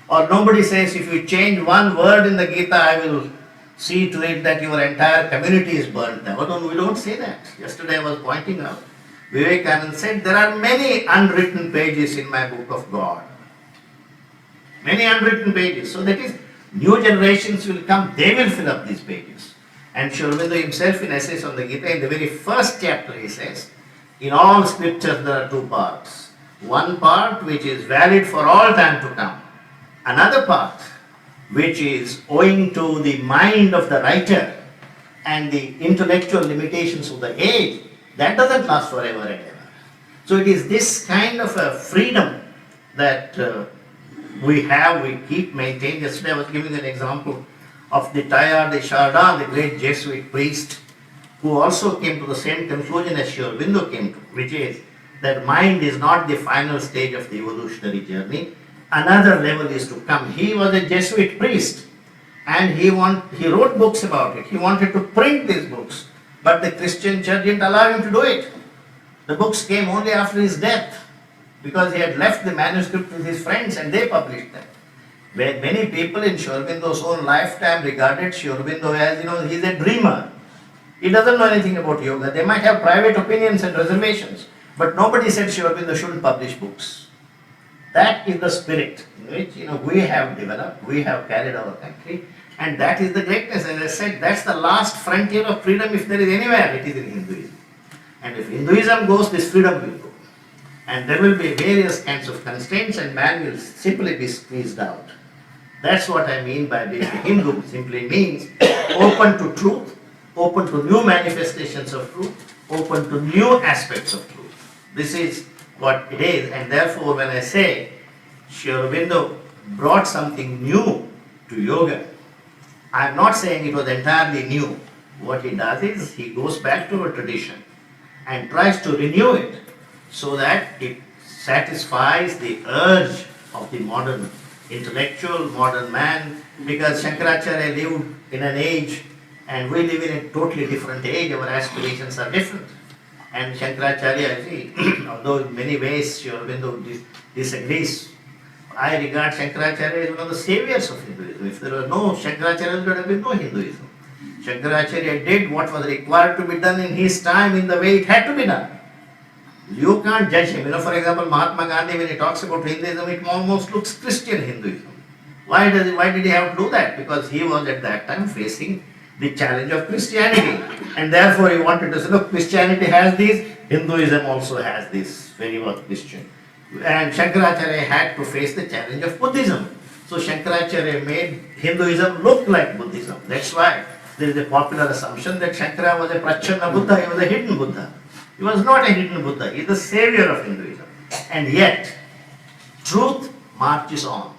Or nobody says, if you change one word in the Gita, I will see to it that your entire community is burnt down. No, we don't say that. Yesterday I was pointing out, Vivekananda said, there are many unwritten pages in my book of God. Many unwritten pages. So that is, new generations will come, they will fill up these pages. And Sri Aurobindo himself in Essays on the Gita, in the very first chapter he says, in all scriptures there are two parts. One part which is valid for all time to come. Another part which is owing to the mind of the writer and the intellectual limitations of the age, that doesn't last forever and ever. So it is this kind of a freedom that we keep maintaining. Yesterday I was giving an example of the Teilhard de Chardin, the great Jesuit priest, who also came to the same conclusion as Sri Aurobindo came to, which is that mind is not the final stage of the evolutionary journey. Another level is to come. He was a Jesuit priest and he wrote books about it. He wanted to print these books, but the Christian church didn't allow him to do it. The books came only after his death because he had left the manuscript with his friends and they published them. Where many people in Sri Aurobindo's own lifetime regarded Sri Aurobindo as, he's a dreamer. He doesn't know anything about yoga. They might have private opinions and reservations, but nobody said Sri Aurobindo shouldn't publish books. That is the spirit in which we have developed, we have carried our country, and that is the greatness. As I said, that's the last frontier of freedom. If there is anywhere, it is in Hinduism. And if Hinduism goes, this freedom will go. And there will be various kinds of constraints and man will simply be squeezed out. That's what I mean by being a Hindu. Simply means open to truth, open to new manifestations of truth, open to new aspects of truth. This is what it is, and therefore when I say Sri Aurobindo brought something new to yoga, I am not saying it was entirely new. What he does is he goes back to a tradition and tries to renew it so that it satisfies the urge of the modern intellectual, modern man, because Shankaracharya lived in an age and we live in a totally different age, our aspirations are different. And Shankaracharya, although in many ways Sri Aurobindo disagrees, I regard Shankaracharya as one of the saviors of Hinduism. If there were no Shankaracharya, there would have been no Hinduism. Shankaracharya did what was required to be done in his time in the way it had to be done. You can't judge him. For example, Mahatma Gandhi, when he talks about Hinduism, it almost looks Christian Hinduism. Why did he have to do that? Because he was at that time facing the challenge of Christianity. And therefore he wanted to say, look, Christianity has this, Hinduism also has this, very much Christian. And Shankaracharya had to face the challenge of Buddhism. So Shankaracharya made Hinduism look like Buddhism. That's why there is a popular assumption that Shankara was a Prachanna Buddha, he was a hidden Buddha. He was not a hidden Buddha, he is the savior of Hinduism. And yet, truth marches on.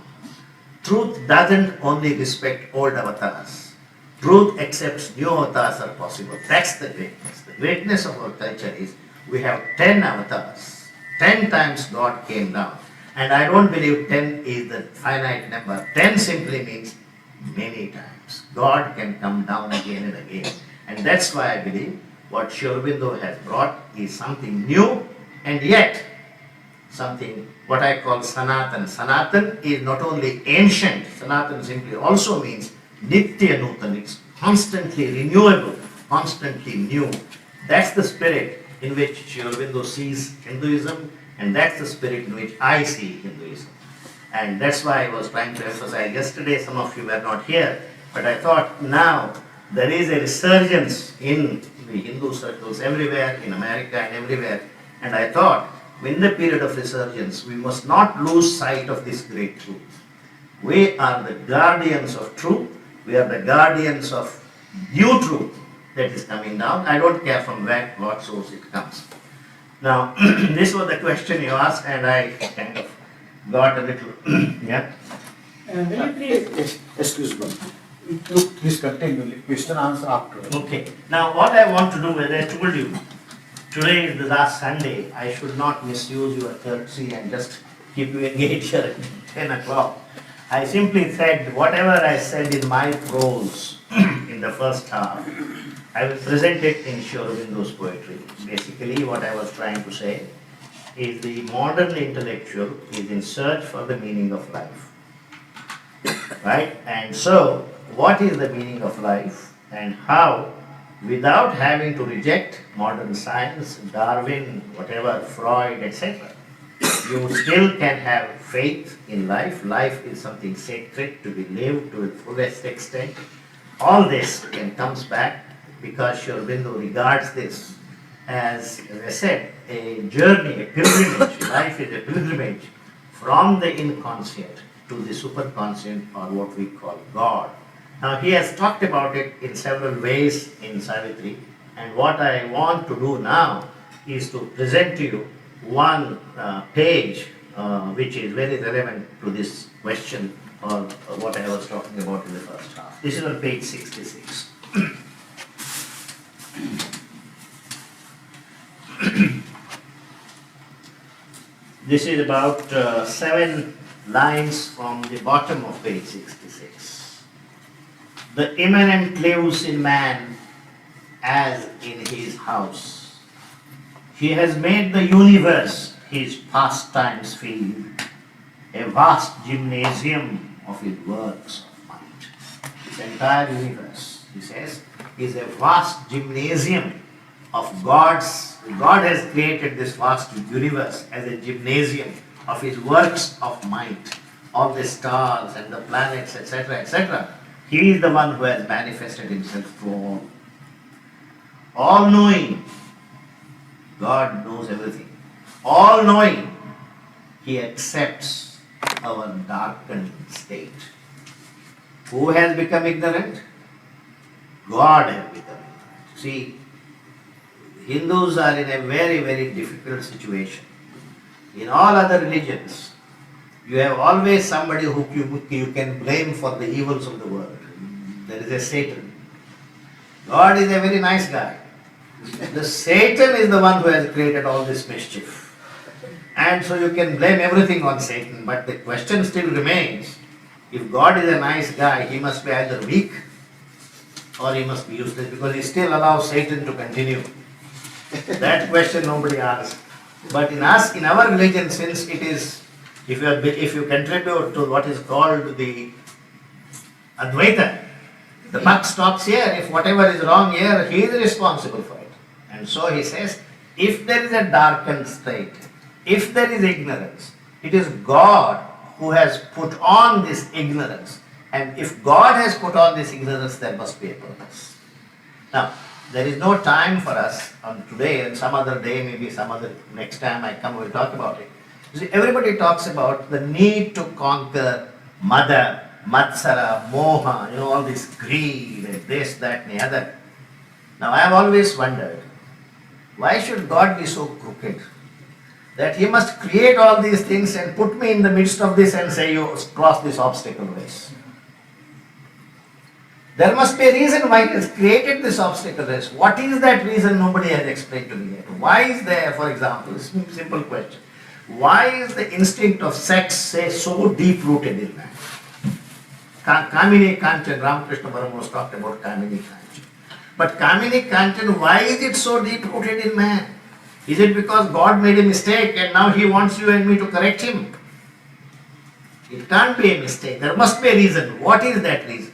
Truth doesn't only respect old avatars. Truth accepts new avatars are possible. That's the greatness. The greatness of our culture is we have 10 avatars. 10 times God came down. And I don't believe 10 is the finite number. 10 simply means many times. God can come down again and again. And that's why I believe what Sri Aurobindo has brought is something new and yet something what I call Sanatan. Sanatan is not only ancient, Sanatan simply also means Nitya Nutan, it's constantly renewable, constantly new. That's the spirit in which Sri Aurobindo sees Hinduism, and that's the spirit in which I see Hinduism. And that's why I was trying to emphasize yesterday, some of you were not here, but I thought now there is a resurgence in the Hindu circles everywhere, in America and everywhere, and I thought in the period of resurgence, we must not lose sight of this great truth. We are the guardians of truth. We are the guardians of new truth that is coming down. I don't care from what source it comes. Now, this was the question you asked, and I kind of got a little, yeah. Will you please, excuse me, please continue the question answer after. Okay. Now, what I want to do, as I told you, today is the last Sunday. I should not misuse your courtesy and just keep you engaged here at 10 o'clock. I simply said whatever I said in my prose in the first half, I will present it in Sri Aurobindo's poetry. Basically, what I was trying to say is the modern intellectual is in search for the meaning of life. Right? And so, what is the meaning of life and how, without having to reject modern science, Darwin, whatever, Freud, etc., you still can have faith in life. Life is something sacred to be lived to its fullest extent. All this can comes back because Aurobindo regards this as I said, a journey, a pilgrimage. Life is a pilgrimage from the inconscient to the superconscient, or what we call God. Now he has talked about it in several ways in Savitri, and what I want to do now is to present to you one page which is very relevant to this question or what I was talking about in the first half. This is on page 66. This is about 7 lines from the bottom of page 66. The immanent lives in man as in his house. He has made the universe his pastimes field, a vast gymnasium of his works of might. This entire universe, he says, is a vast gymnasium of God's. God has created this vast universe as a gymnasium of his works of might. All the stars and the planets, etc., etc. He is the one who has manifested himself through all. All-knowing, God knows everything. All-knowing, he accepts our darkened state. Who has become ignorant? God has become ignorant. See, Hindus are in a very, very difficult situation. In all other religions, you have always somebody who you can blame for the evils of the world. There is a Satan. God is a very nice guy. The Satan is the one who has created all this mischief. And so you can blame everything on Satan, but the question still remains, if God is a nice guy, he must be either weak or he must be useless, because he still allows Satan to continue. That question nobody asks. But in us, in our religion, since it is, if you contribute to what is called the Advaita, the buck stops here. If whatever is wrong here, he is responsible for it. And so he says, if there is a darkened state, if there is ignorance, it is God who has put on this ignorance. And if God has put on this ignorance, there must be a purpose. Now, there is no time for us on today and some other day, maybe some other next time I come, we'll talk about it. You see, everybody talks about the need to conquer Mada, Matsara, Moha, all this greed and this, that and the other. Now I have always wondered, why should God be so crooked that he must create all these things and put me in the midst of this and say, you cross this obstacle race? There must be a reason why he has created this obstacle race. What is that reason? Nobody has explained to me yet. Why is there, for example, simple question, why is the instinct of sex, say, so deep-rooted in man? Kamini Kanchan, Ramakrishna Paramahansa talked about Kamini Kanchan. But Kamini Kanchan, why is it so deep-rooted in man? Is it because God made a mistake and now he wants you and me to correct him? It can't be a mistake. There must be a reason. What is that reason?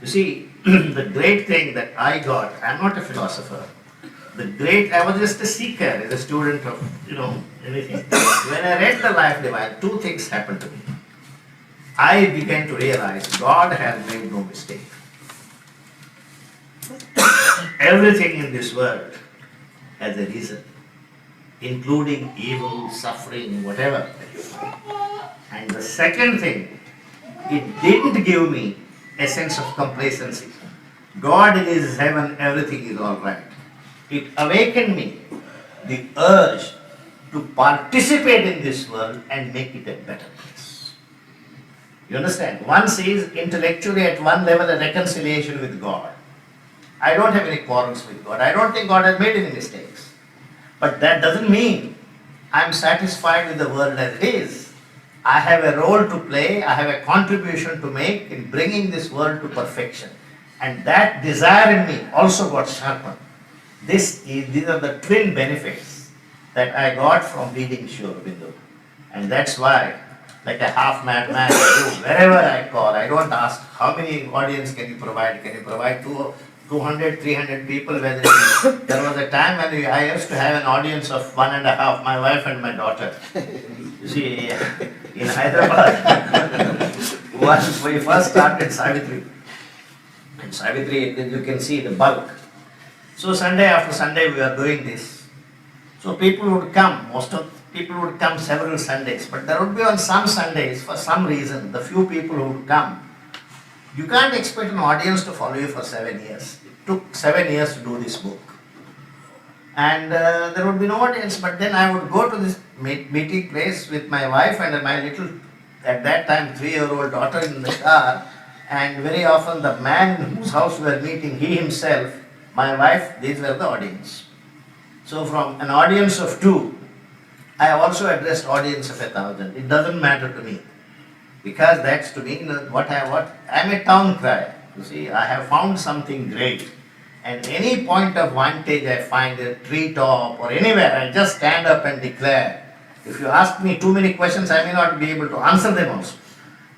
You see, the great thing that I got, I'm not a philosopher. I was just a seeker, as a student of, anything. When I read the Life Divine, 2 things happened to me. I began to realize God has made no mistake. Everything in this world has a reason, including evil, suffering, whatever. And the second thing, it didn't give me a sense of complacency. God in his heaven, everything is all right. It awakened me the urge to participate in this world and make it a better place. You understand? One sees intellectually at one level a reconciliation with God. I don't have any quarrels with God. I don't think God has made any mistakes. But that doesn't mean I'm satisfied with the world as it is. I have a role to play, I have a contribution to make in bringing this world to perfection. And that desire in me also got sharpened. These are the twin benefits that I got from reading Aurobindo. And that's why like a half mad man. I do wherever I call. I don't ask how many audience can you provide. Can you provide 200, 300 people? Whether there was a time when I used to have an audience of 1.5, my wife and my daughter. You see, in Hyderabad, when we first started Savitri, and Savitri, you can see the bulk. So Sunday after Sunday we are doing this. So people would come, most of people would come several Sundays, but there would be on some Sundays, for some reason, the few people who would come, you can't expect an audience to follow you for 7 years. It took 7 years to do this book. And there would be no audience, but then I would go to this meeting place with my wife and my little, at that time, 3-year-old daughter in the car, and very often the man whose house we were meeting, he himself, my wife, these were the audience. So from an audience of 2, I also addressed audience of 1,000. It doesn't matter to me, because that's to me I'm a town crier. You see, I have found something great, and any point of vantage I find a treetop or anywhere, I just stand up and declare. If you ask me too many questions, I may not be able to answer them also.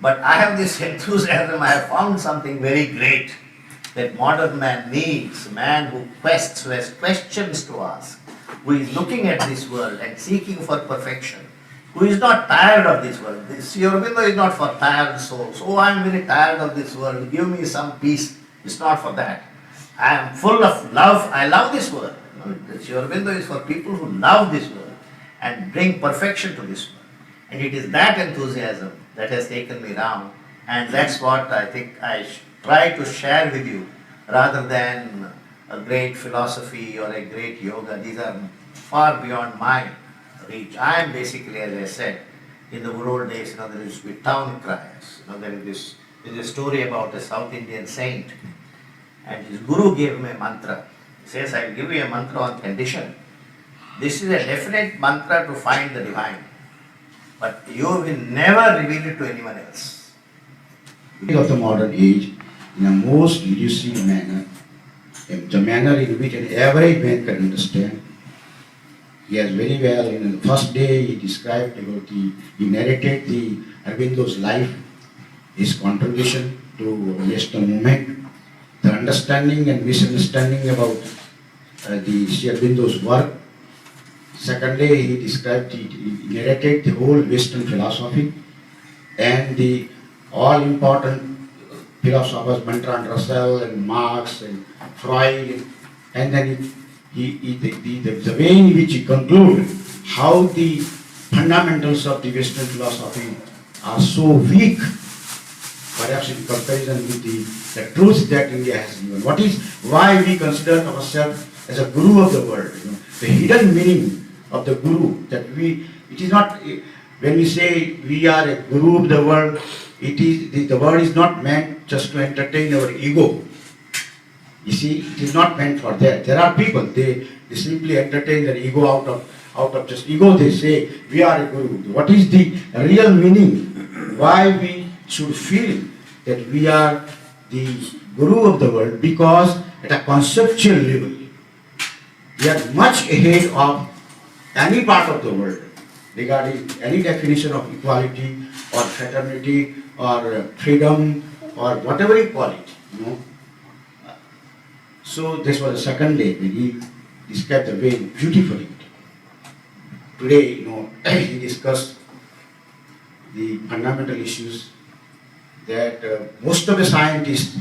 But I have this enthusiasm. I have found something very great that modern man needs, a man who quests, who has questions to ask, who is looking at this world and seeking for perfection, who is not tired of this world. This Aurobindo is not for tired souls. Oh, I am very tired of this world, give me some peace. It's not for that. I am full of love. I love this world. This Aurobindo is for people who love this world and bring perfection to this world. And it is that enthusiasm that has taken me round, and that's what I think I try to share with you, rather than a great philosophy or a great yoga. These are far beyond my reach. I am basically, as I said, in the good old days, there used to be town criers. There is a story about a South Indian saint, and his guru gave him a mantra. He says, I will give you a mantra on condition. This is a definite mantra to find the divine, but you will never reveal it to anyone else. Of the modern age, in a most elusive manner, the manner in which an average man can understand. He has very well, in the first day he described about he narrated the Aurobindo's life, his contribution to Western movement, the understanding and misunderstanding about the Aurobindo's work. Second day he described, he narrated the whole Western philosophy and the all important philosophers, Bertrand Russell and Marx and Freud, and then the way in which he concluded how the fundamentals of the Western philosophy are so weak, perhaps in comparison with the truth that India has given. Why we consider ourselves as a guru of the world? The hidden meaning of the guru, that it is not, when we say we are a guru of the world, the word is not meant just to entertain our ego. You see, it is not meant for that. There are people, they simply entertain their ego out of just ego. They say, we are a guru. What is the real meaning? Why we should feel that we are the guru of the world? Because at a conceptual level, we are much ahead of any part of the world regarding any definition of equality or fraternity or freedom or whatever you call it. So this was the second day when he described the way beautifully. Today, he discussed the fundamental issues that most of the scientists,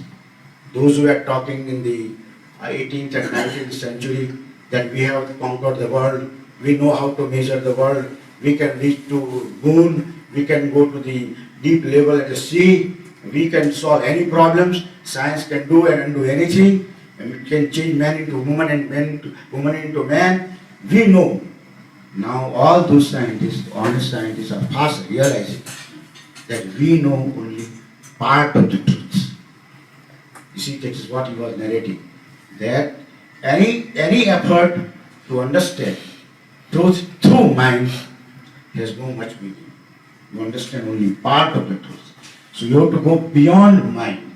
those who are talking in the 18th and 19th century, that we have conquered the world, we know how to measure the world, we can reach to moon, we can go to the deep level at the sea, we can solve any problems, science can do and undo anything, and it can change man into woman and woman into man. We know. Now all those scientists, honest scientists, are fast realizing that we know only part of the truth. You see, that is what he was narrating. That any effort to understand truth through mind has no much meaning. You understand only part of the truth. So you have to go beyond mind.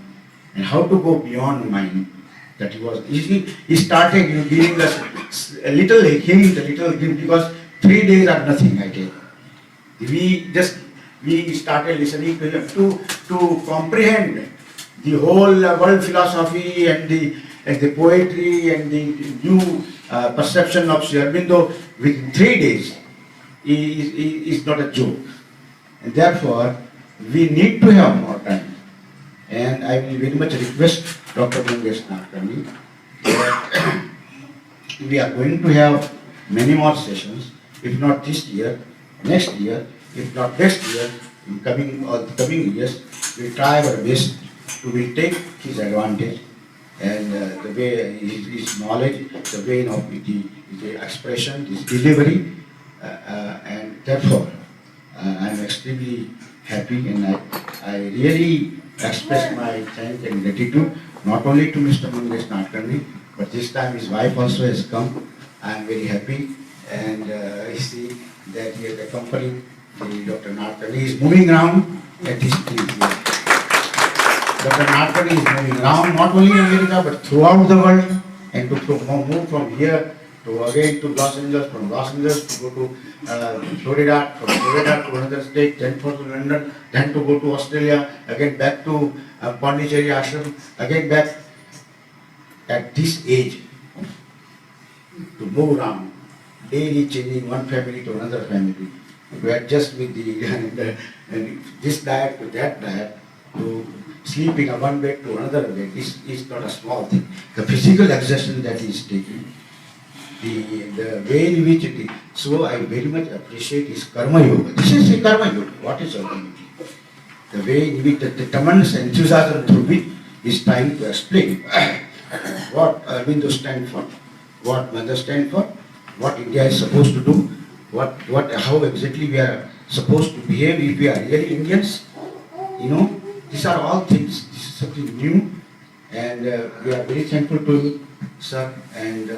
And how to go beyond mind? That he started giving us a little hint, because 3 days are nothing, I tell you. We just we started listening to him to comprehend the whole world philosophy and the poetry and the new perception of Sri Aurobindo within 3 days is not a joke. And therefore, we need to have more time. And I will very much request Dr. Mangesh Nadkarni that we are going to have many more sessions, if not this year, next year, if not next year, in coming years, we try our best to will take his advantage and the way his knowledge, the way of the expression, his delivery, and therefore I am extremely happy and I really express my thanks and gratitude not only to Mr. Mangesh Nadkarni, but this time his wife also has come. I am very happy and I see that he has accompanied Dr. Nadkarni. He is moving around at his place. Dr. Nadkarni is moving around not only in America but throughout the world and to move from here to again to Los Angeles, from Los Angeles to go to Florida, from Florida to another state, then to London, then to go to Australia, again back to Pondicherry Ashram, again back at this age to move around, daily changing one family to another family, to adjust with and this diet to that diet, to sleep in a one bed to another bed is not a small thing. The physical exertion that he is taking, the way in which it is. So I very much appreciate his karma yoga. This is the karma yoga. What is ultimately? The way in which the tremendous enthusiasm through which he is trying to explain what Aurobindo stand for, what Mother stand for, what India is supposed to do, how exactly we are supposed to behave if we are really Indians. You know, these are all things. This is something new, and we are very thankful to you, sir. And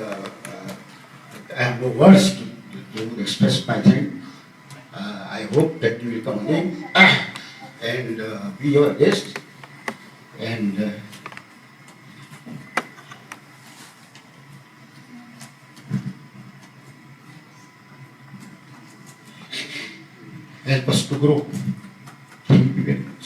I have no words to express my thanks. I hope that you will come again and be your guest. And help us to grow. Thank you very much.